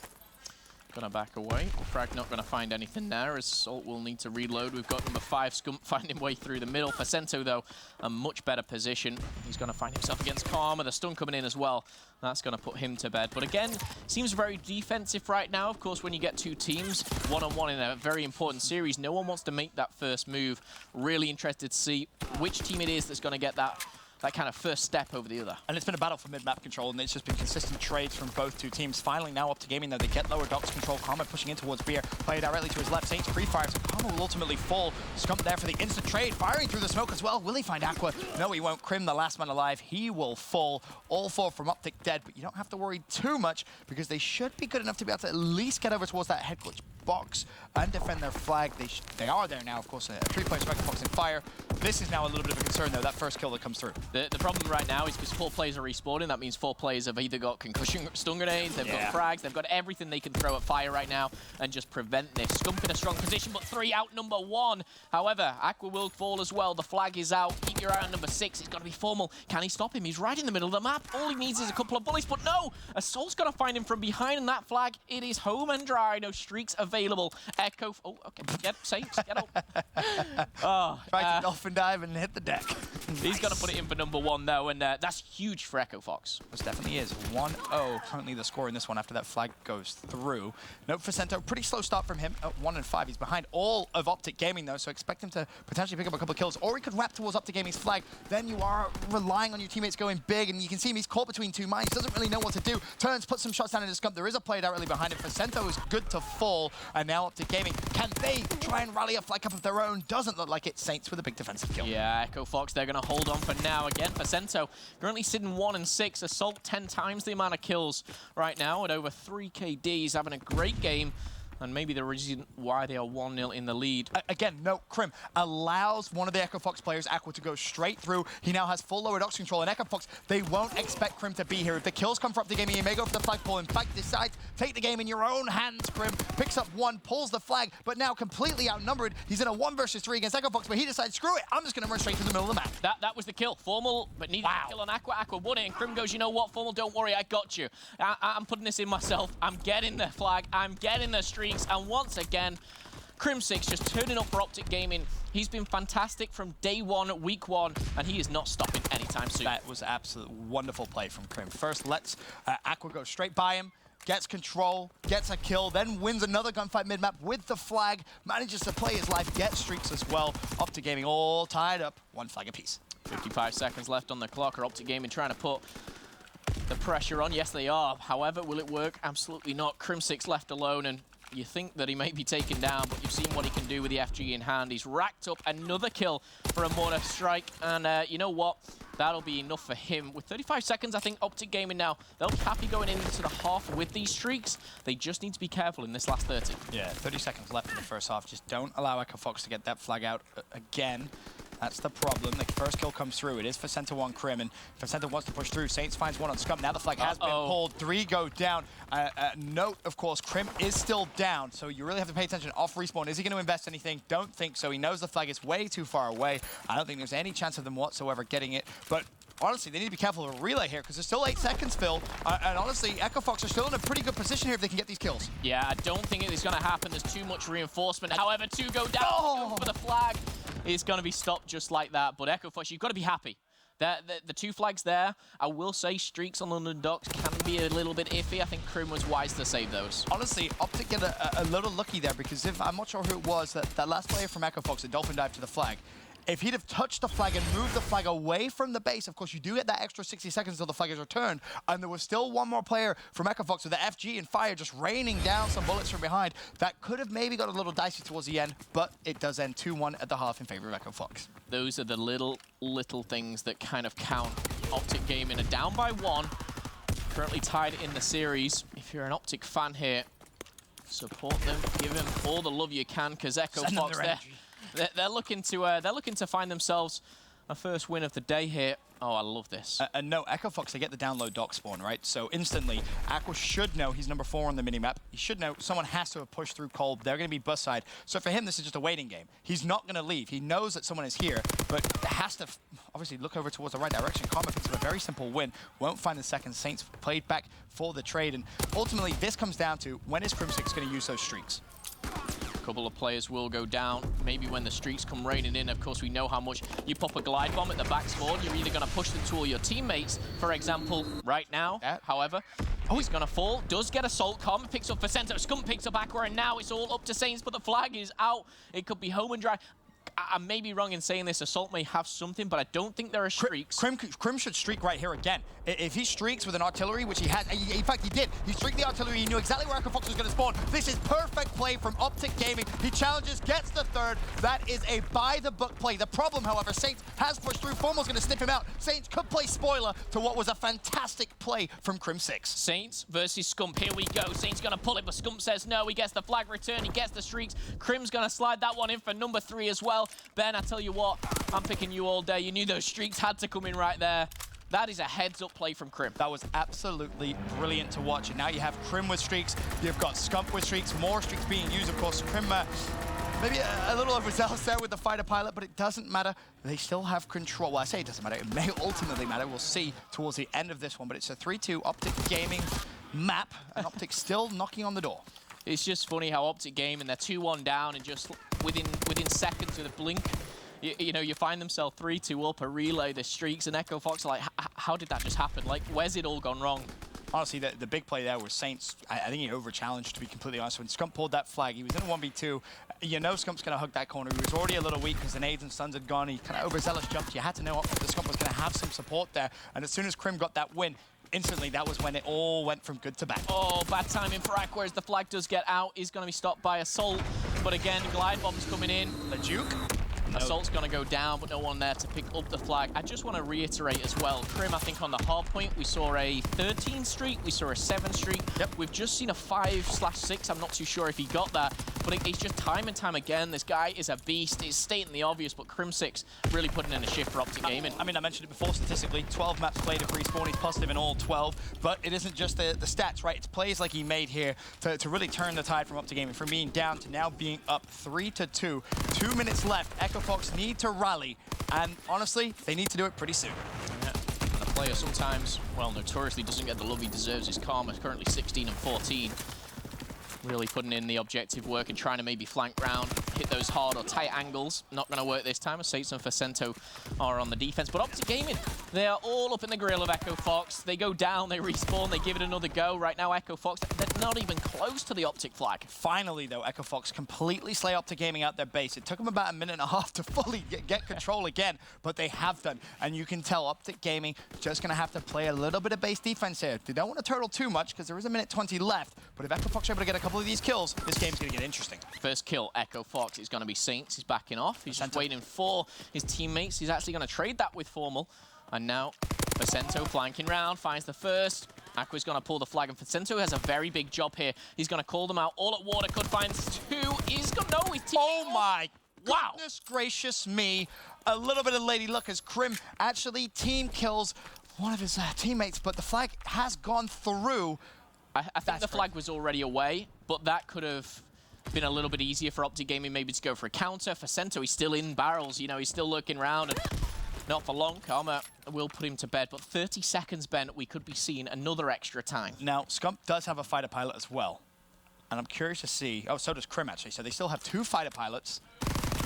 Gonna back away. Frag not gonna find anything there, as Salt will need to reload. We've got number 5, Scump, finding way through the middle. Facento, though, a much better position. He's gonna find himself against Karma. The stun coming in as well. That's gonna put him to bed. But again, seems very defensive right now. Of course, when you get 2 teams, one-on-one in a very important series, no one wants to make that first move. Really interested to see which team it is that's gonna get that kind of first step over the other. And it's been a battle for mid-map control, and it's just been consistent trades from both 2 teams. Finally, now up to Gaming, though, they get lower docks control. Karma pushing in towards Beer, play directly to his left. Saints pre-fire, so Karma will ultimately fall. Scump there for the instant trade, firing through the smoke as well. Will he find Aqua? No, he won't. Crim, the last man alive, he will fall. All 4 from Optic dead, but you don't have to worry too much, because they should be good enough to be able to at least get over towards that head glitch box and defend their flag. They are there now, of course. 3 players from Echo Fox in fire. This is now a little bit of a concern, though, that first kill that comes through. The problem right now is because 4 players are respawning. That means 4 players have either got concussion stun grenades, they've got frags, they've got everything they can throw at fire right now and just prevent this. Scump in a strong position, but 3 3 out number 1. However, Aqua will fall as well. The flag is out. Keep your eye on number 6. It's got to be Formal. Can he stop him? He's right in the middle of the map. All he needs is a couple of bullets, but no! Assault's going to find him from behind, and that flag, it is home and dry. No streaks available. Echo... Oh, okay. Get Saints. Get up. Oh, Tried to dolphin dive and hit the deck. He's going to put it in for number 1, though, and that's huge for Echo Fox. This definitely is. 1-0 currently the score in this one after that flag goes through. Note for Cento, pretty slow start from him at 1-5. He's behind all of Optic Gaming, though, so expect him to potentially pick up a couple of kills, or he could wrap towards Optic Gaming's flag. Then you are relying on your teammates going big, and you can see him, he's caught between two minds, doesn't really know what to do. Turns, puts some shots down in his scump. There is a play directly behind him. For Cento is good to fall, and now Optic Gaming, can they try and rally a flag up of their own? Doesn't look like it. Saints with a big defensive kill. Yeah, Echo Fox, they're going to hold on for now. Again, for Cento, currently sitting 1-6. Assault 10 times the amount of kills right now at over 3 KD. He's having a great game. And maybe the reason why they are 1-0 in the lead. Again, no, Crim allows one of the Echo Fox players, Aqua, to go straight through. He now has full lower dots control, and Echo Fox, they won't expect Crim to be here. If the kills come from Optic Gaming, he may go for the flagpole. In fact, decides take the game in your own hands, Crim. Picks up 1, pulls the flag, but now completely outnumbered. He's in a 1 versus 3 against Echo Fox, but he decides, screw it, I'm just going to run straight through the middle of the map. That was the kill. Formal, but needed a kill on Aqua. Aqua won it, and Crim goes, you know what, Formal, don't worry, I got you. I'm putting this in myself. I'm getting the flag. I'm getting the streaks, and once again, Crim6 just turning up for Optic Gaming. He's been fantastic from day 1, week 1, and he is not stopping anytime soon. That was absolutely wonderful play from Crim. First, lets Aqua go straight by him, gets control, gets a kill, then wins another gunfight mid-map with the flag, manages to play his life, gets streaks as well. Optic Gaming all tied up, 1 flag apiece. 55 seconds left on the clock. Are Optic Gaming trying to put the pressure on? Yes, they are. However, will it work? Absolutely not. Crim6 left alone, and you think that he may be taken down, but you've seen what he can do with the FG in hand. He's racked up another kill for a mortar strike, and you know what? That'll be enough for him. With 35 seconds, I think Optic Gaming now, they'll be happy going into the half with these streaks. They just need to be careful in this last 30. Yeah, 30 seconds left in the first half. Just don't allow Echo Fox to get that flag out again. That's the problem. The first kill comes through. It is for Center 1 Crim, and Center wants to push through. Saints finds 1 on Scum. Now the flag has been pulled. 3 go down. Note, of course, Crim is still down, so you really have to pay attention. Off respawn, is he going to invest anything? Don't think so. He knows the flag is way too far away. I don't think there's any chance of them whatsoever getting it, but honestly, they need to be careful of a relay here because there's still 8 seconds, Phil. And honestly, Echo Fox are still in a pretty good position here if they can get these kills. Yeah, I don't think it is going to happen. There's too much reinforcement. However, 2 go down for the flag. It's going to be stopped just like that. But Echo Fox, you've got to be happy. The 2 flags there, I will say streaks on London docks can be a little bit iffy. I think Crim was wise to save those. Honestly, Optic get a little lucky there because if I'm not sure who it was, that last player from Echo Fox, the dolphin dive to the flag. If he'd have touched the flag and moved the flag away from the base, of course, you do get that extra 60 seconds until the flag is returned, and there was still 1 more player from Echo Fox with the FG and fire just raining down some bullets from behind. That could have maybe got a little dicey towards the end, but it does end 2-1 at the half in favor of Echo Fox. Those are the little things that kind of count. Optic Gaming are down by 1, currently tied in the series. If you're an Optic fan here, support them, give them all the love you can, because Echo Fox, they're looking to find themselves a first win of the day here. Oh, I love this. And no, Echo Fox, they get the download dock spawn, right? So instantly, Aqua should know he's number 4 on the minimap. He should know someone has to have pushed through Kolb. They're going to be bus side. So for him, this is just a waiting game. He's not going to leave. He knows that someone is here, but has to obviously look over towards the right direction. Karma picks up a very simple win. Won't find the second. Saints played back for the trade. And ultimately, this comes down to when is Crim6 going to use those streaks? Couple of players will go down, maybe when the streaks come raining in. Of course, we know how much you pop a glide bomb at the back spawn. You're either going to push them to all your teammates, for example, right now. However, he's going to fall. Does get assault. Karma picks up for Center. Scump picks up Aqua, and now it's all up to Saints, but the flag is out. It could be home and dry. I may be wrong in saying this. Assault may have something, but I don't think there are streaks. Crim should streak right here again. If he streaks with an artillery, which he has, in fact, he did. He streaked the artillery. He knew exactly where Echo Fox was going to spawn. This is perfect play from Optic Gaming. He challenges, gets the 3rd. That is a by-the-book play. The problem, however, Saints has pushed through. Formal's going to sniff him out. Saints could play spoiler to what was a fantastic play from Crim6. Saints versus Scump. Here we go. Saints going to pull it, but Scump says no. He gets the flag return. He gets the streaks. Crim's going to slide that one in for number 3 as well. Ben, I tell you what, I'm picking you all day. You knew those streaks had to come in right there. That is a heads-up play from Crim. That was absolutely brilliant to watch. And now you have Crim with streaks. You've got Scump with streaks. More streaks being used, of course. Crim Maybe a little overzealous there with the fighter pilot, but it doesn't matter. They still have control. Well, I say it doesn't matter. It may ultimately matter. We'll see towards the end of this one, but it's a 3-2 Optic Gaming map, and Optic still knocking on the door. It's just funny how Optic Gaming, they're 2-1 down, and just within seconds with a blink, you know, you find themselves 3-2 up, a relay, the streaks, and Echo Fox are like, how did that just happen? Like, where's it all gone wrong? Honestly, the big play there was Saints. I think he over-challenged, to be completely honest. When Scump pulled that flag, he was in a 1v2. You know Scump's going to hug that corner. He was already a little weak because the nades and stuns had gone. He kind of overzealous jumped. You had to know the Scump was going to have some support there. And as soon as Crim got that win, instantly, that was when it all went from good to bad. Oh, bad timing for Aqua as the flag does get out. He's going to be stopped by Assault. But again, Glide Bomb's coming in. The Duke. Assault's going to go down, but no one there to pick up the flag. I just want to reiterate as well, Crim, I think on the hard point, we saw a 13 streak, we saw a 7 streak. Yep. We've just seen a 5/6. I'm not too sure if he got that, but it's just time and time again. This guy is a beast. It's stating the obvious, but Crim 6 really putting in a shift for Optic Gaming. I mean, I mentioned it before statistically, 12 maps played at Respawn. He's positive in all 12, but it isn't just the stats, right? It's plays like he made here to really turn the tide from Optic Gaming, from being down to now being up 3-2. 2 minutes left. Echo Fox need to rally, and honestly, they need to do it pretty soon. Yeah. And the player sometimes, well, notoriously doesn't get the love he deserves. His Karma is currently 16 and 14. Really putting in the objective work and trying to maybe flank round, hit those hard or tight angles. Not going to work this time, as Saints and Facento are on the defense. But Optic Gaming, they are all up in the grill of Echo Fox. They go down, they respawn, they give it another go. Right now, Echo Fox, they're not even close to the Optic flag. Finally, though, Echo Fox completely slay Optic Gaming out their base. It took them about a minute and a half to fully get control again, but they have done. And you can tell Optic Gaming just going to have to play a little bit of base defense here. They don't want to turtle too much because there is a minute 20 left, but if Echo Fox are able to get a couple of these kills, this game's going to get interesting. First kill, Echo Fox, is going to be Saints. He's backing off. He's just waiting for his teammates. He's actually going to trade that with Formal. And now, Facento flanking round, finds the first. Aqua's going to pull the flag, and Facento has a very big job here. He's going to call them out all at water. Could find 2. He's going to know his team. Oh my goodness gracious me. A little bit of lady luck as Crim actually team kills one of his teammates, but the flag has gone through. I think the flag was already away, but that could have been a little bit easier for Optic Gaming maybe to go for a counter. Facento, he's still in barrels, you know, he's still looking around, and not for long. Karma will put him to bed, but 30 seconds, Ben, we could be seeing another extra time. Now, Scump does have a fighter pilot as well, and I'm curious to see, oh, so does Crim actually, so they still have 2 fighter pilots.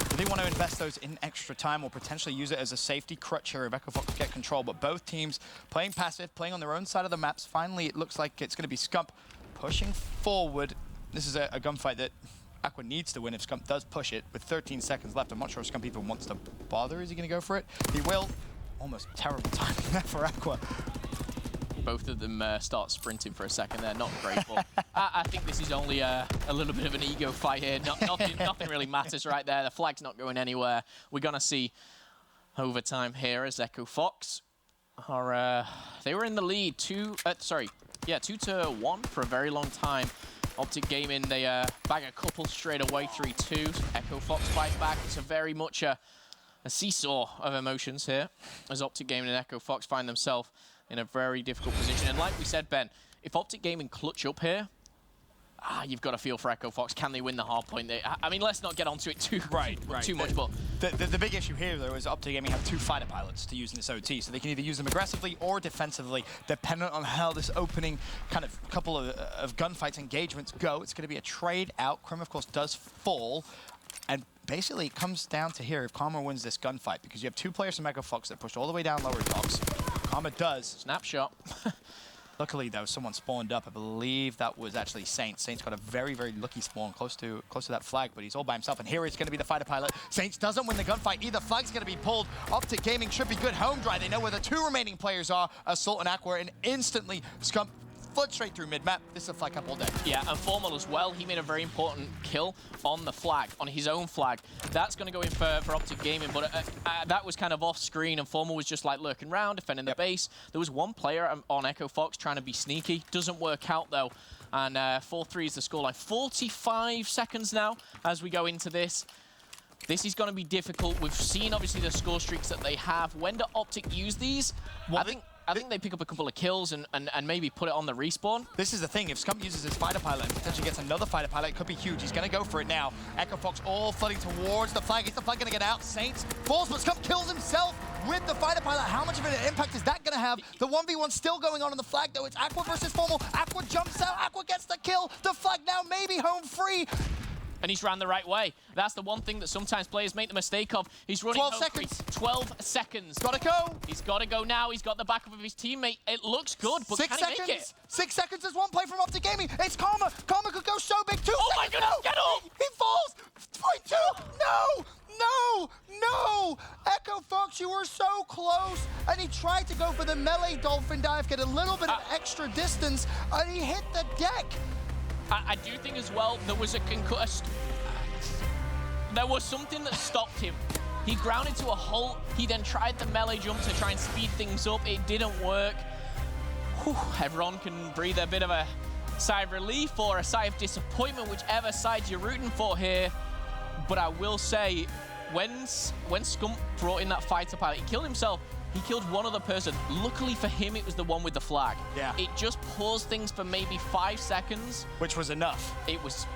Do they want to invest those in extra time or potentially use it as a safety crutch here if Echo Fox get control? But both teams playing passive, playing on their own side of the maps. Finally, it looks like it's going to be Scump pushing forward. This is a gunfight that Aqua needs to win if Scump does push it with 13 seconds left. I'm not sure if Scump even wants to bother. Is he going to go for it? He will. Almost terrible timing there for Aqua. Both of them start sprinting for a second there, not grateful. I think this is only a little bit of an ego fight here. Nothing really matters right there. The flag's not going anywhere. We're going to see overtime here as Echo Fox are, they were in the lead 2-1 for a very long time. Optic Gaming, they bag a couple straight away, 3-2. Echo Fox fight back. It's a very much a seesaw of emotions here as Optic Gaming and Echo Fox find themselves in a very difficult position. And like we said, Ben, if Optic Gaming clutch up here, you've got a feel for Echo Fox. Can they win the hard point? I mean, let's not get onto it too much, but the big issue here, though, is Optic Gaming have 2 fighter pilots to use in this OT, so they can either use them aggressively or defensively, dependent on how this opening kind of couple of gunfights, engagements go. It's going to be a trade out. Crim, of course, does fall. And basically, it comes down to here if Karma wins this gunfight, because you have 2 players from Echo Fox that pushed all the way down lower docks. Karma does. Snapshot. Luckily, though, someone spawned up. I believe that was actually Saints. Saints got a very, very lucky spawn close to that flag, but he's all by himself. And here is going to be the fighter pilot. Saints doesn't win the gunfight either. Flag's going to be pulled. Optic Gaming should be good home dry. They know where the 2 remaining players are, Assault and Aqua, and instantly Scump foot straight through mid-map. This is a flag up all day. Yeah, and Formal as well. He made a very important kill on the flag, on his own flag. That's going to go in for Optic Gaming, but that was kind of off-screen, and Formal was just like lurking around, defending the base. There was one player on Echo Fox trying to be sneaky. Doesn't work out, though. And 4-3 is the scoreline. 45 seconds now as we go into this. This is going to be difficult. We've seen, obviously, the score streaks that they have. When do Optic use these? Well, I think they pick up a couple of kills and maybe put it on the respawn. This is the thing. If Scump uses his fighter pilot and potentially gets another fighter pilot, it could be huge. He's going to go for it now. Echo Fox all flooding towards the flag. Is the flag going to get out? Saints falls, but Scump kills himself with the fighter pilot. How much of an impact is that going to have? The 1v1 still going on the flag, though. It's Aqua versus Formal. Aqua jumps out. Aqua gets the kill. The flag now maybe home free. And he's ran the right way. That's the one thing that sometimes players make the mistake of. He's running 12 seconds. 12 seconds. Gotta go. He's got to go now. He's got the backup of his teammate. It looks good, but 6 can seconds. he make it? 6 seconds is one play from Optic Gaming. It's Karma. Karma could go so big. 2 seconds. Oh my goodness, No. get up. He falls. 0.2. No. No. No. Echo Fox, you were so close. And he tried to go for the melee dolphin dive, get a little bit of extra distance, and he hit the deck. I do think as well there was there was something that stopped him. He grounded to a halt. He then tried the melee jump to try and speed things up. It didn't work. Whew, everyone can breathe a bit of a sigh of relief or a sigh of disappointment, whichever side you're rooting for here. But I will say, when Scump brought in that fighter pilot, he killed himself. He killed one other person. Luckily for him, it was the one with the flag. Yeah. It just paused things for maybe 5 seconds. Which was enough. It was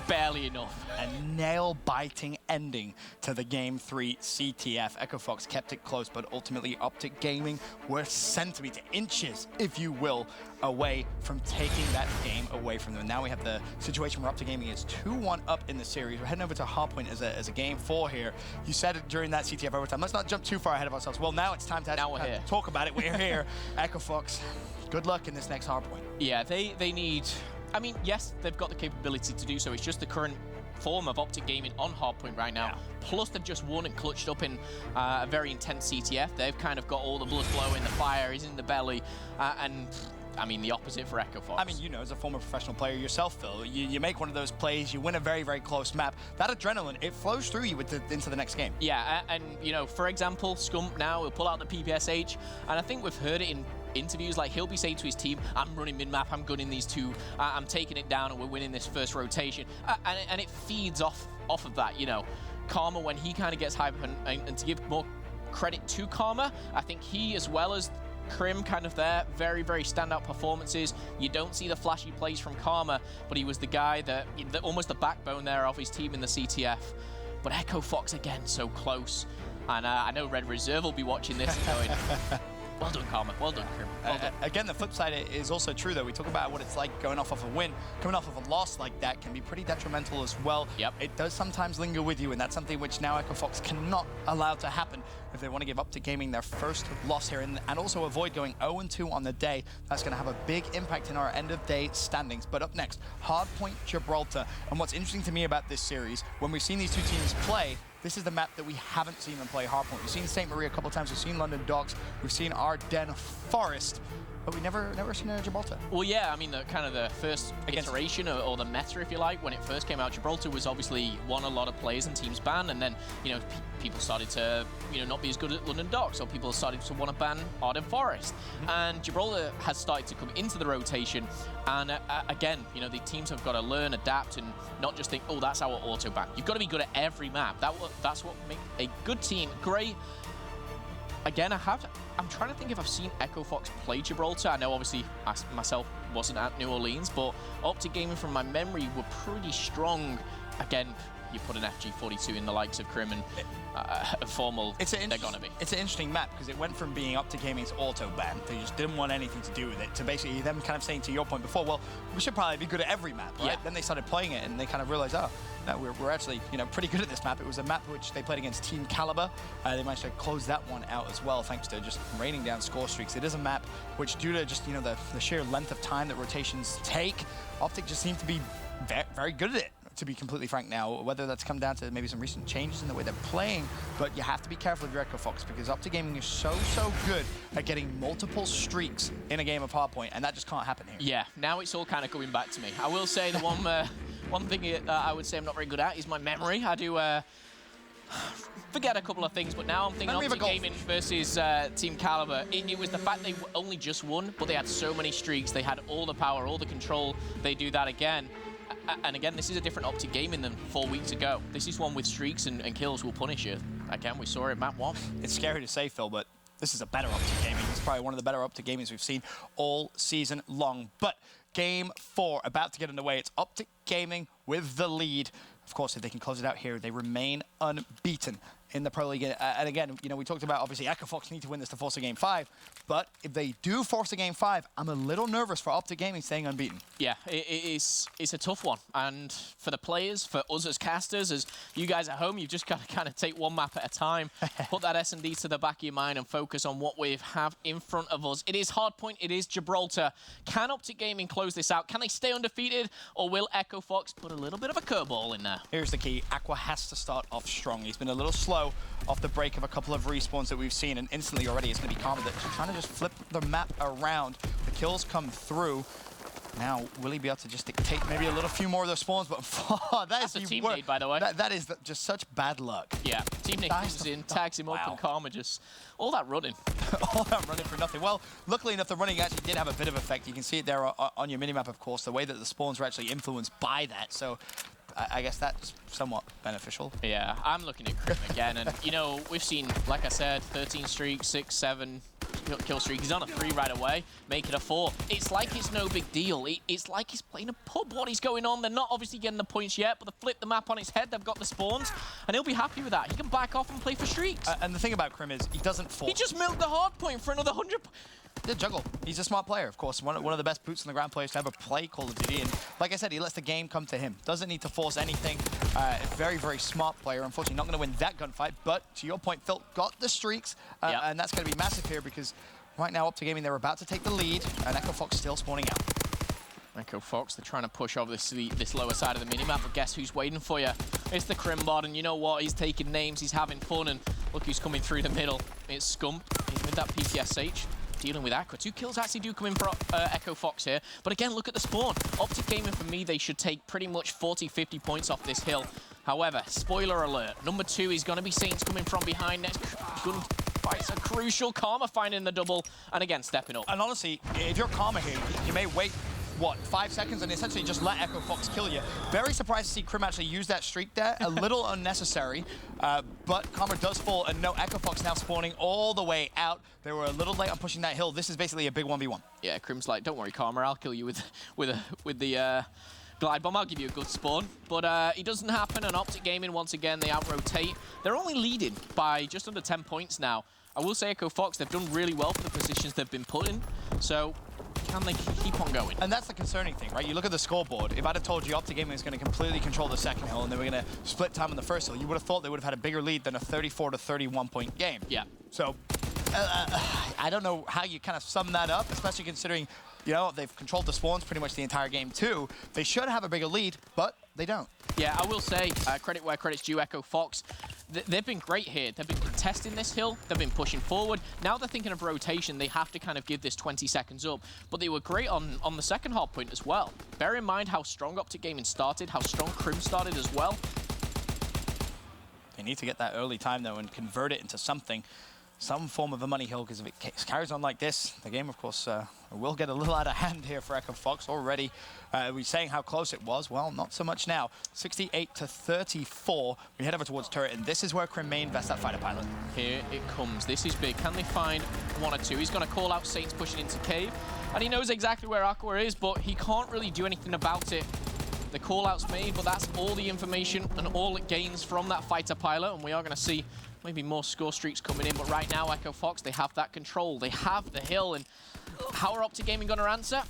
barely enough. A nail-biting ending to the Game 3 CTF. Echo Fox kept it close, but ultimately Optic Gaming were centimeters, inches, if you will, away from taking that game away from them. Now we have the situation where Optic Gaming is 2-1 up in the series. We're heading over to Hardpoint as a Game 4 here. You said it during that CTF overtime. Let's not jump too far ahead of ourselves. Well, now it's time to actually talk about it. We're here. Echo Fox, good luck in this next Hardpoint. Yeah, they need... I mean, yes, they've got the capability to do so. It's just the current form of Optic Gaming on Hardpoint right now. Yeah. Plus, they've just won and clutched up in a very intense CTF. They've kind of got all the blood flowing, the fire is in the belly, and I mean, the opposite for Echo Fox. I mean, you know, as a former professional player yourself, Phil, you make one of those plays, you win a very, very close map. That adrenaline, it flows through you into the next game. Yeah, and you know, for example, Scump now will pull out the PPSH, and I think we've heard it in interviews, like he'll be saying to his team, I'm running mid-map, I'm gunning these two, I'm taking it down and we're winning this first rotation. And it feeds off of that, you know. Karma, when he kind of gets hype, and to give more credit to Karma, I think he, as well as Krim, kind of there, very, very standout performances. You don't see the flashy plays from Karma, but he was the guy that almost the backbone there of his team in the CTF. But Echo Fox, again, so close. And I know Red Reserve will be watching this and going, well done, Karma. Well done, Krim. Well done. Again, the flip side is also true, though. We talk about what it's like going off of a win. Coming off of a loss like that can be pretty detrimental as well. Yep. It does sometimes linger with you, and that's something which now Echo Fox cannot allow to happen if they want to give Optic Gaming their first loss here, and also avoid going 0-2 on the day. That's going to have a big impact in our end-of-day standings. But up next, Hardpoint Gibraltar. And what's interesting to me about this series, when we've seen these two teams play, this is the map that we haven't seen them play Hardpoint. We've seen St. Marie a couple times, we've seen London Docks, we've seen Ardennes Forest, but we never seen Gibraltar. Well, yeah, I mean, the first iteration or the meta, if you like, when it first came out, Gibraltar was obviously one a lot of players and teams ban, and then, you know, people started to, you know, not be as good at London Docks, or people started to want to ban Ardennes Forest. And Gibraltar has started to come into the rotation, and again, you know, the teams have got to learn, adapt, and not just think, oh, that's our auto ban. You've got to be good at every map. That's what makes a good team great. Again, I'm trying to think if I've seen Echo Fox play Gibraltar. I know, obviously, I myself wasn't at New Orleans, but Optic Gaming, from my memory, were pretty strong. Again, you put an FG42 in the likes of Krim and Formal, they're going to be. It's an interesting map, because it went from being Optic Gaming's auto ban, they just didn't want anything to do with it, to basically them kind of saying, to your point before, well, we should probably be good at every map, right? Yeah. Then they started playing it, and they kind of realized, oh, no, we're actually, you know, pretty good at this map. It was a map which they played against Team Caliber. They managed to close that one out as well, thanks to just raining down score streaks. It is a map which, due to just, you know, the sheer length of time that rotations take, Optic just seemed to be very good at it, to be completely frank now. Whether that's come down to maybe some recent changes in the way they're playing, but you have to be careful of your Echo Fox, because Optic Gaming is so good at getting multiple streaks in a game of Hardpoint, and that just can't happen here. Yeah, now it's all kind of coming back to me. I will say the one thing I would say I'm not very good at is my memory. I do forget a couple of things, but now I'm thinking Optic Gaming versus Team Caliber. It was the fact they only just won, but they had so many streaks. They had all the power, all the control. They do that again. And again, this is a different Optic Gaming than 4 weeks ago. This is one with streaks and kills will punish you. Again, we saw it map 1. It's scary to say, Phil, but This is a better Optic Gaming. It's probably one of the better Optic Gamings we've seen all season long. But Game 4 about to get underway. It's Optic Gaming with the lead. Of course, if they can close it out here, they remain unbeaten in the Pro League. And again, you know, we talked about, obviously, Echo Fox need to win this to force a Game 5. But if they do force a Game 5, I'm a little nervous for Optic Gaming staying unbeaten. Yeah, it's a tough one. And for the players, for us as casters, as you guys at home, you've just got to kind of take one map at a time, put that S&D to the back of your mind and focus on what we have in front of us. It is Hardpoint, it is Gibraltar. Can Optic Gaming close this out? Can they stay undefeated? Or will Echo Fox put a little bit of a curveball in there? Here's the key. Aqua has to start off strong. He's been a little slow off the break of a couple of respawns that we've seen, and instantly already it's going to be Karma that's trying to just flip the map around. The kills come through. Now, will he be able to just dictate maybe a little few more of those spawns? But that's a teammate, by the way. That is just such bad luck. Yeah, teammate comes in, tags him up, and Karma just... all that running. All that running for nothing. Well, luckily enough, the running actually did have a bit of effect. You can see it there on your minimap, of course, the way that the spawns were actually influenced by that. So I guess that's somewhat beneficial. Yeah, I'm looking at Krim again, and, you know, we've seen, like I said, 13 streaks, 6, 7... kill streak. He's on a 3 right away, make it a 4. It's like it's no big deal. It's like he's playing a pub. What is going on? They're not obviously getting the points yet, but they flip the map on his head. They've got the spawns, and he'll be happy with that. He can back off and play for streaks. And the thing about Krim is he doesn't fall. He just milked the hard point for another 100. The juggle. He's a smart player, of course. One of the best boots on the ground players to ever play Call of Duty. And like I said, he lets the game come to him. Doesn't need to force anything. A very, very smart player. Unfortunately, not going to win that gunfight. But to your point, Phil got the streaks. And that's going to be massive here because right now, Optic Gaming, they're about to take the lead. And Echo Fox still spawning out. Echo Fox, they're trying to push over this lower side of the minimap. But guess who's waiting for you? It's the Krim bot. And you know what? He's taking names. He's having fun. And look who's coming through the middle. It's Scump. He's with that PTSH. Dealing with Aqua. 2 kills actually do come in for Echo Fox here. But again, look at the spawn. Optic Gaming, for me, they should take pretty much 40, 50 points off this hill. However, spoiler alert, number 2 is going to be Saints coming from behind. Next gunfights are crucial. Karma finding the double, and again, stepping up. And honestly, if you're Karma here, you may wait, what, 5 seconds and essentially just let Echo Fox kill you. Very surprised to see Krim actually use that streak there. A little unnecessary, but Karma does fall, and no, Echo Fox now spawning all the way out. They were a little late on pushing that hill. This is basically a big 1v1. Yeah, Krim's like, don't worry, Karma, I'll kill you with the glide bomb. I'll give you a good spawn. But it doesn't happen, and Optic Gaming, once again, they out-rotate. They're only leading by just under 10 points now. I will say Echo Fox, they've done really well for the positions they've been put in. So can they keep on going? And that's the concerning thing, right? You look at the scoreboard. If I'd have told you Optic Gaming was going to completely control the second hill and they were going to split time on the first hill, you would have thought they would have had a bigger lead than a 34 to 31 point game. Yeah. So I don't know how you kind of sum that up, especially considering, you know, they've controlled the spawns pretty much the entire game too. They should have a bigger lead, but they don't. Yeah, I will say, credit where credit's due, Echo Fox. They've been great here. They've been contesting this hill. They've been pushing forward. Now they're thinking of rotation. They have to kind of give this 20 seconds up. But they were great on the second hard point as well. Bear in mind how strong Optic Gaming started, how strong Krim started as well. They need to get that early time, though, and convert it into something. Some form of a money hill, because if it carries on like this, the game, of course, will get a little out of hand here for Echo Fox already. We're saying how close it was. Well, not so much now. 68 to 34. We head over towards turret, and this is where Krim may invest that fighter pilot. Here it comes. This is big. Can they find 1 or 2? He's going to call out Saints pushing into cave, and he knows exactly where Aqua is, but he can't really do anything about it. The call-out's made, but that's all the information and all it gains from that fighter pilot, and we are going to see maybe more score streaks coming in, but right now, Echo Fox, they have that control. They have the hill, and how are Optic Gaming going to answer?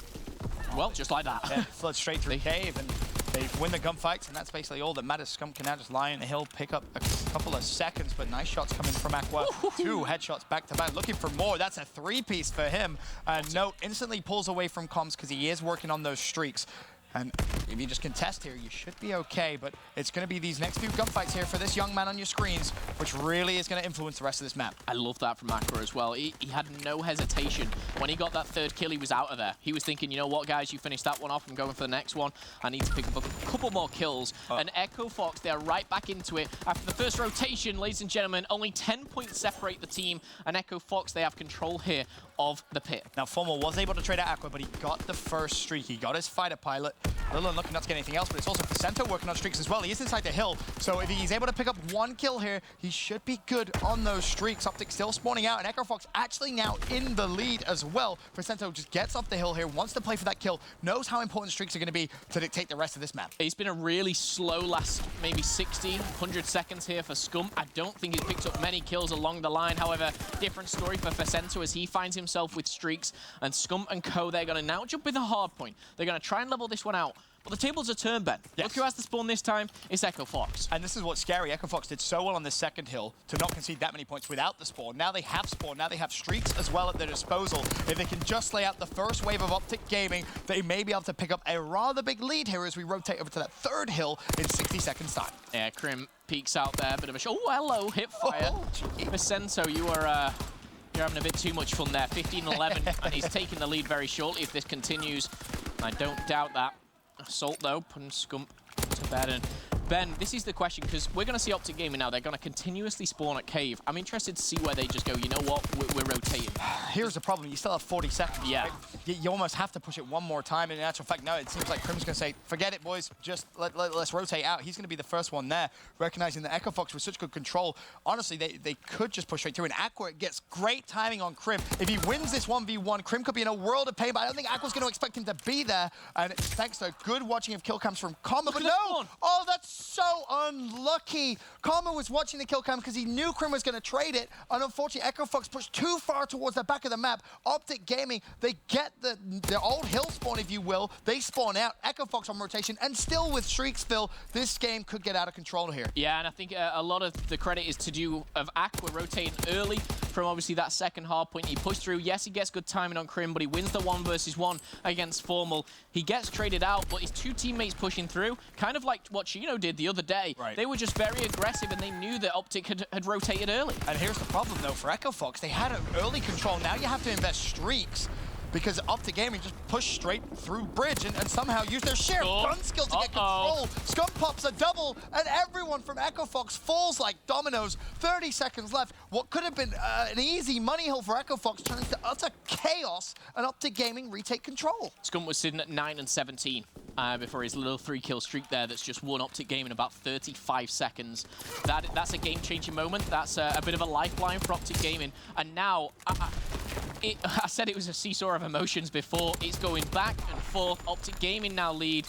Well, just like that. Yeah, flood straight through the cave, and they win the gunfights, and that's basically all that matters. Scump can now just lie on the hill, pick up a couple of seconds, but nice shots coming from Aqua. 2 headshots back-to-back, looking for more. That's a 3-piece for him. And Note instantly pulls away from comms because he is working on those streaks. And if you just contest here, you should be okay, but it's going to be these next few gunfights here for this young man on your screens, which really is going to influence the rest of this map. I love that from Aqua as well. He had no hesitation. When he got that 3rd kill, he was out of there. He was thinking, you know what, guys, you finished that one off, I'm going for the next one. I need to pick up a couple more kills. And Echo Fox, they're right back into it. After the first rotation, ladies and gentlemen, only 10 points separate the team, and Echo Fox, they have control here of the pit. Now, Formal was able to trade out Aqua, but he got the first streak. He got his fighter pilot. A little unlucky not to get anything else, but it's also Placenta working on streaks as well. He is inside the hill, so if he's able to pick up one kill here, he should be good on those streaks. Optic still spawning out, and Echo Fox actually now in the lead as well. Placenta just gets off the hill here, wants to play for that kill, knows how important streaks are going to be to dictate the rest of this map. It's been a really slow last maybe 60, 100 seconds here for Scum. I don't think he's picked up many kills along the line. However, different story for Facento as he finds himself with streaks, and Scum and Co, they're going to now jump in the hard point. They're going to try and level this one out. But the tables are turned, Ben. Yes. Look who has the spawn this time. It's Echo Fox. And this is what's scary. Echo Fox did so well on this second hill to not concede that many points without the spawn. Now they have spawn. Now they have streaks as well at their disposal. If they can just lay out the first wave of Optic Gaming, they may be able to pick up a rather big lead here as we rotate over to that third hill in 60 seconds time. Yeah, Crim peeks out there. Bit of a oh, hello, hip fire. Vicento, you are... You're having a bit too much fun there. 15-11, and he's taking the lead very shortly if this continues. I don't doubt that. Assault, though, putting Scum to bed. And Ben, this is the question, because we're going to see Optic Gaming now. They're going to continuously spawn at Cave. I'm interested to see where they just go, you know what, we're rotating. Here's the problem. You still have 40 seconds. Yeah. Right? You almost have to push it one more time. And in actual fact, no, it seems like Crim's going to say, forget it, boys. Just let's rotate out. He's going to be the first one there, recognizing that Echo Fox with such good control. Honestly, they could just push straight through. And Aqua gets great timing on Crim. If he wins this 1v1, Crim could be in a world of pain, but I don't think Aqua's going to expect him to be there. And thanks to good watching of kill cams from Karma, but no! Oh, that's so unlucky. Karma was watching the kill cam because he knew Crim was going to trade it, and unfortunately, Echo Fox pushed too far towards the back of the map. Optic Gaming, they get the old hill spawn, if you will. They spawn out. Echo Fox on rotation, and still with streaks, Phil, this game could get out of control here. Yeah, and I think a lot of the credit is to do of Aqua rotating early from obviously that second hard point. He pushed through. Yes, he gets good timing on Crim, but he wins the 1 versus 1 against Formal. He gets traded out, but his two teammates pushing through, kind of like what Chino did the other day. Right. They were just very aggressive, and they knew that Optic had rotated early. And here's the problem, though, for Echo Fox. They had an early control. Now you have to invest streaks, because Optic Gaming just pushed straight through bridge and somehow used their share of gun skills to get control. Scum pops a double, and everyone from Echo Fox falls like dominoes. 30 seconds left. What could have been an easy money hill for Echo Fox turns to utter chaos, and Optic Gaming retake control. Scum was sitting at 9 and 17 before his little 3-kill streak there that's just won Optic Gaming in about 35 seconds. That's a game-changing moment. That's a bit of a lifeline for Optic Gaming. And now... I said it was a seesaw of emotions before. It's going back and forth. Optic Gaming now lead.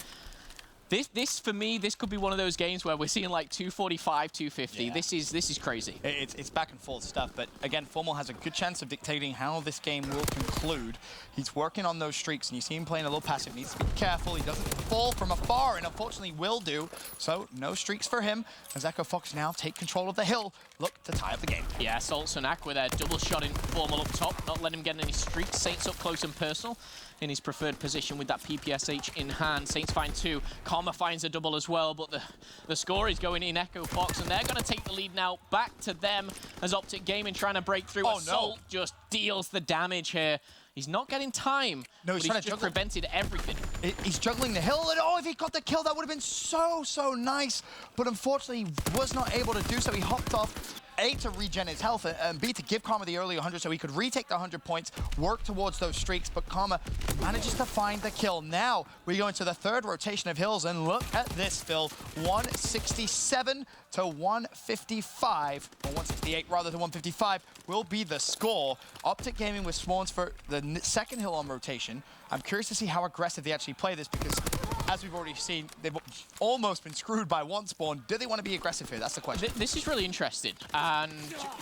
This for me, this could be one of those games where we're seeing like 245, 250. Yeah. This is crazy. It's back and forth stuff, but again, Formal has a good chance of dictating how this game will conclude. He's working on those streaks, and you see him playing a little passive. He needs to be careful. He doesn't fall from afar, and unfortunately will do. So no streaks for him, as Echo Fox now take control of the hill. Look to tie up the game. Yeah, Salts and Aqua there, double shotting Formal up top, not letting him get any streaks. Saints up close and personal in his preferred position with that PPSH in hand. Saints find 2. Karma finds a double as well, but the score is going in Echo Fox, and they're going to take the lead now back to them as Optic Gaming trying to break through. Assault just deals the damage here. He's not getting time, no, but he's just prevented everything. He's juggling the hill, and oh, if he got the kill, that would have been so nice. But unfortunately, he was not able to do so. He hopped off. A, to regen his health, and B, to give Karma the early 100 so he could retake the 100 points, work towards those streaks, but Karma manages to find the kill. Now, we go into the third rotation of hills, and look at this, Phil. 167 to 155, or 168 rather than 155, will be the score. Optic Gaming with spawns for the second hill on rotation. I'm curious to see how aggressive they actually play this, because as we've already seen, they've almost been screwed by one spawn. Do they want to be aggressive here? That's the question. This is really interesting. And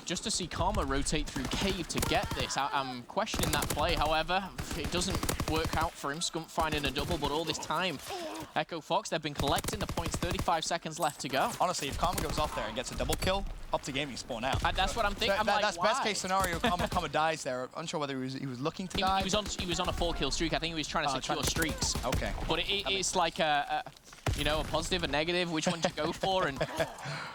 just to see Karma rotate through Cave to get this, I'm questioning that play. However, it doesn't work out for him. Scump finding a double, but all this time, Echo Fox, they've been collecting the points. 35 seconds left to go. Honestly, if Karma goes off there and gets a double kill, Optic Gaming spawn out. That's what I'm thinking. That's best case scenario. Karma dies there. Unsure whether he was looking to die. He was on a 4-kill streak. I think he was trying to secure streaks. Okay. But it's like a positive, a negative. Which one to go for? And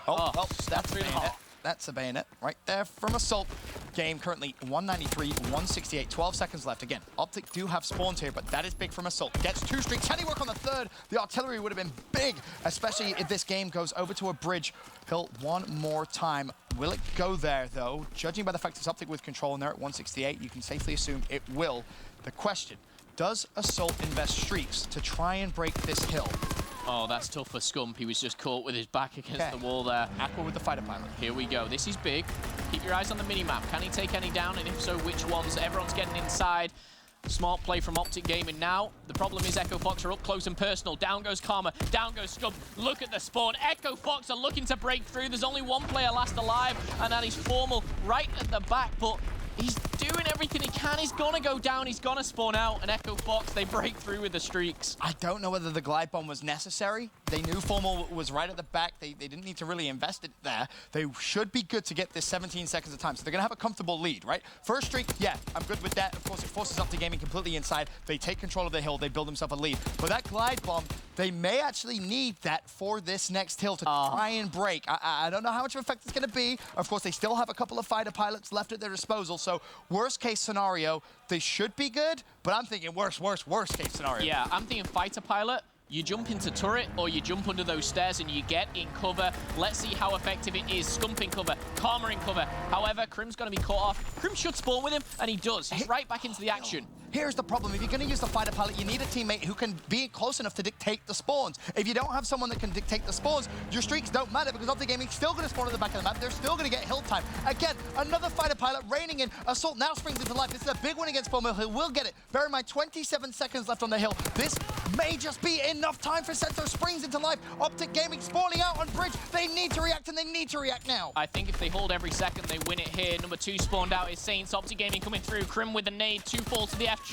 well, that's really hot. That's a bayonet right there from Assault. Game currently 193, 168, 12 seconds left. Again, Optic do have spawns here, but that is big from Assault. Gets 2 streaks. Can he work on the third? The artillery would have been big, especially if this game goes over to a bridge hill one more time. Will it go there, though? Judging by the fact it's Optic with control and they're at 168, you can safely assume it will. The question, does Assault invest streaks to try and break this hill? Oh, that's tough for Scump. He was just caught with his back against the wall there. Aqua with the fighter pilot. Here we go. This is big. Keep your eyes on the mini-map. Can he take any down? And if so, which ones? Everyone's getting inside. Smart play from Optic Gaming now. The problem is Echo Fox are up close and personal. Down goes Karma. Down goes Scump. Look at the spawn. Echo Fox are looking to break through. There's only one player last alive, and that is Formal right at the back. But he's doing everything he can. He's gonna go down. He's gonna spawn out. And Echo Fox, they break through with the streaks. I don't know whether the glide bomb was necessary. They knew Formal was right at the back. They didn't need to really invest it there. They should be good to get this 17 seconds of time. So they're gonna have a comfortable lead, right? First streak, yeah, I'm good with that. Of course, it forces Optic Gaming completely inside. They take control of the hill. They build themselves a lead. But that glide bomb, they may actually need that for this next hill to try and break. I don't know how much of effect it's gonna be. Of course, they still have a couple of fighter pilots left at their disposal. So worst case scenario, they should be good, but I'm thinking worst case scenario. Yeah, I'm thinking fighter pilot. You jump into turret or you jump under those stairs and you get in cover. Let's see how effective it is. Scump in cover, Karma in cover. However, Crim's going to be caught off. Crim should spawn with him, and he does. He's right back into the action. Here's the problem. If you're going to use the fighter pilot, you need a teammate who can be close enough to dictate the spawns. If you don't have someone that can dictate the spawns, your streaks don't matter because Optic Gaming is still going to spawn at the back of the map. They're still going to get hill time. Again, another fighter pilot raining in. Assault now springs into life. This is a big win against Formal. He will get it. Bear in mind, 27 seconds left on the hill. This may just be enough time for Sensor springs into life. Optic Gaming spawning out on bridge. They need to react, and they need to react now. I think if they hold every second, they win it here. Number 2 spawned out is Saints. Optic Gaming coming through. Crim with the nade. 2 falls to the FG.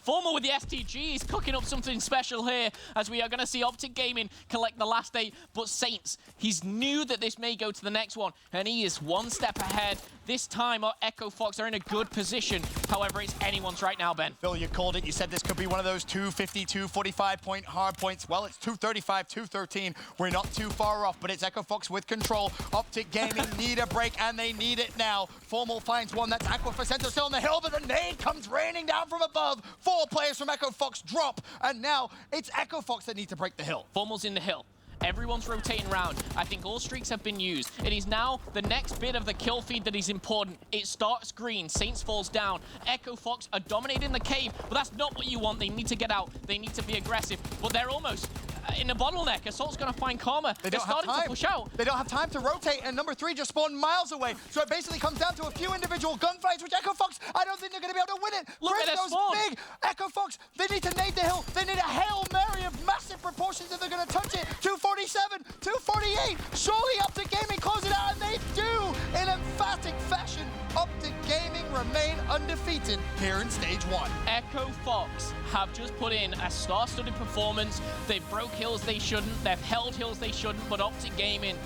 Formal with the STG. He's cooking up something special here, as we are going to see Optic Gaming collect the last 8. But Saints, he's knew that this may go to the next one, and he is one step ahead. This time, Echo Fox are in a good position. However, it's anyone's right now, Ben. Phil, you called it. You said this could be one of those 250, 245-point hard points. Well, it's 235, 213. We're not too far off, but it's Echo Fox with control. Optic Gaming need a break, and they need it now. Formal finds one. That's Aqua for Center still on the hill, but the nade comes raining down from above. 4 players from Echo Fox drop, and now it's Echo Fox that need to break the hill. Formal's in the hill. Everyone's rotating around. I think all streaks have been used. It is now the next bit of the kill feed that is important. It starts green. Saints falls down. Echo Fox are dominating the cave, but that's not what you want. They need to get out. They need to be aggressive, but they're almost in a bottleneck. Assault's going to find Karma. They're starting to push out. They don't have time to rotate, and number 3 just spawned miles away. So it basically comes down to a few individual gunfights, which Echo Fox, I don't think they're going to be able to win it. Look at that spawn. Big. Echo Fox, they need to nade the hill. They need a Hail Mary of massive proportions if they're going to touch it. 247, 248. Surely Optic Gaming close it out, and they do in emphatic fashion. Optic Gaming remain undefeated here in stage 1. Echo Fox have just put in a star-studded performance. They've broke hills they shouldn't. They've held hills they shouldn't. But Optic Gaming,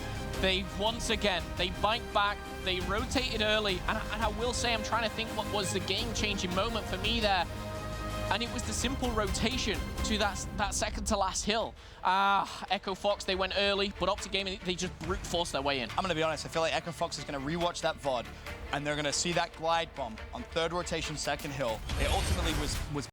they once again, they bite back. They rotated early. And I will say, I'm trying to think what was the game-changing moment for me there. And it was the simple rotation to that second to last hill. Echo Fox, they went early, but Optic Gaming, they just brute forced their way in. I'm going to be honest, I feel like Echo Fox is going to rewatch that VOD, and they're going to see that glide bomb on 3rd rotation, 2nd hill. It ultimately was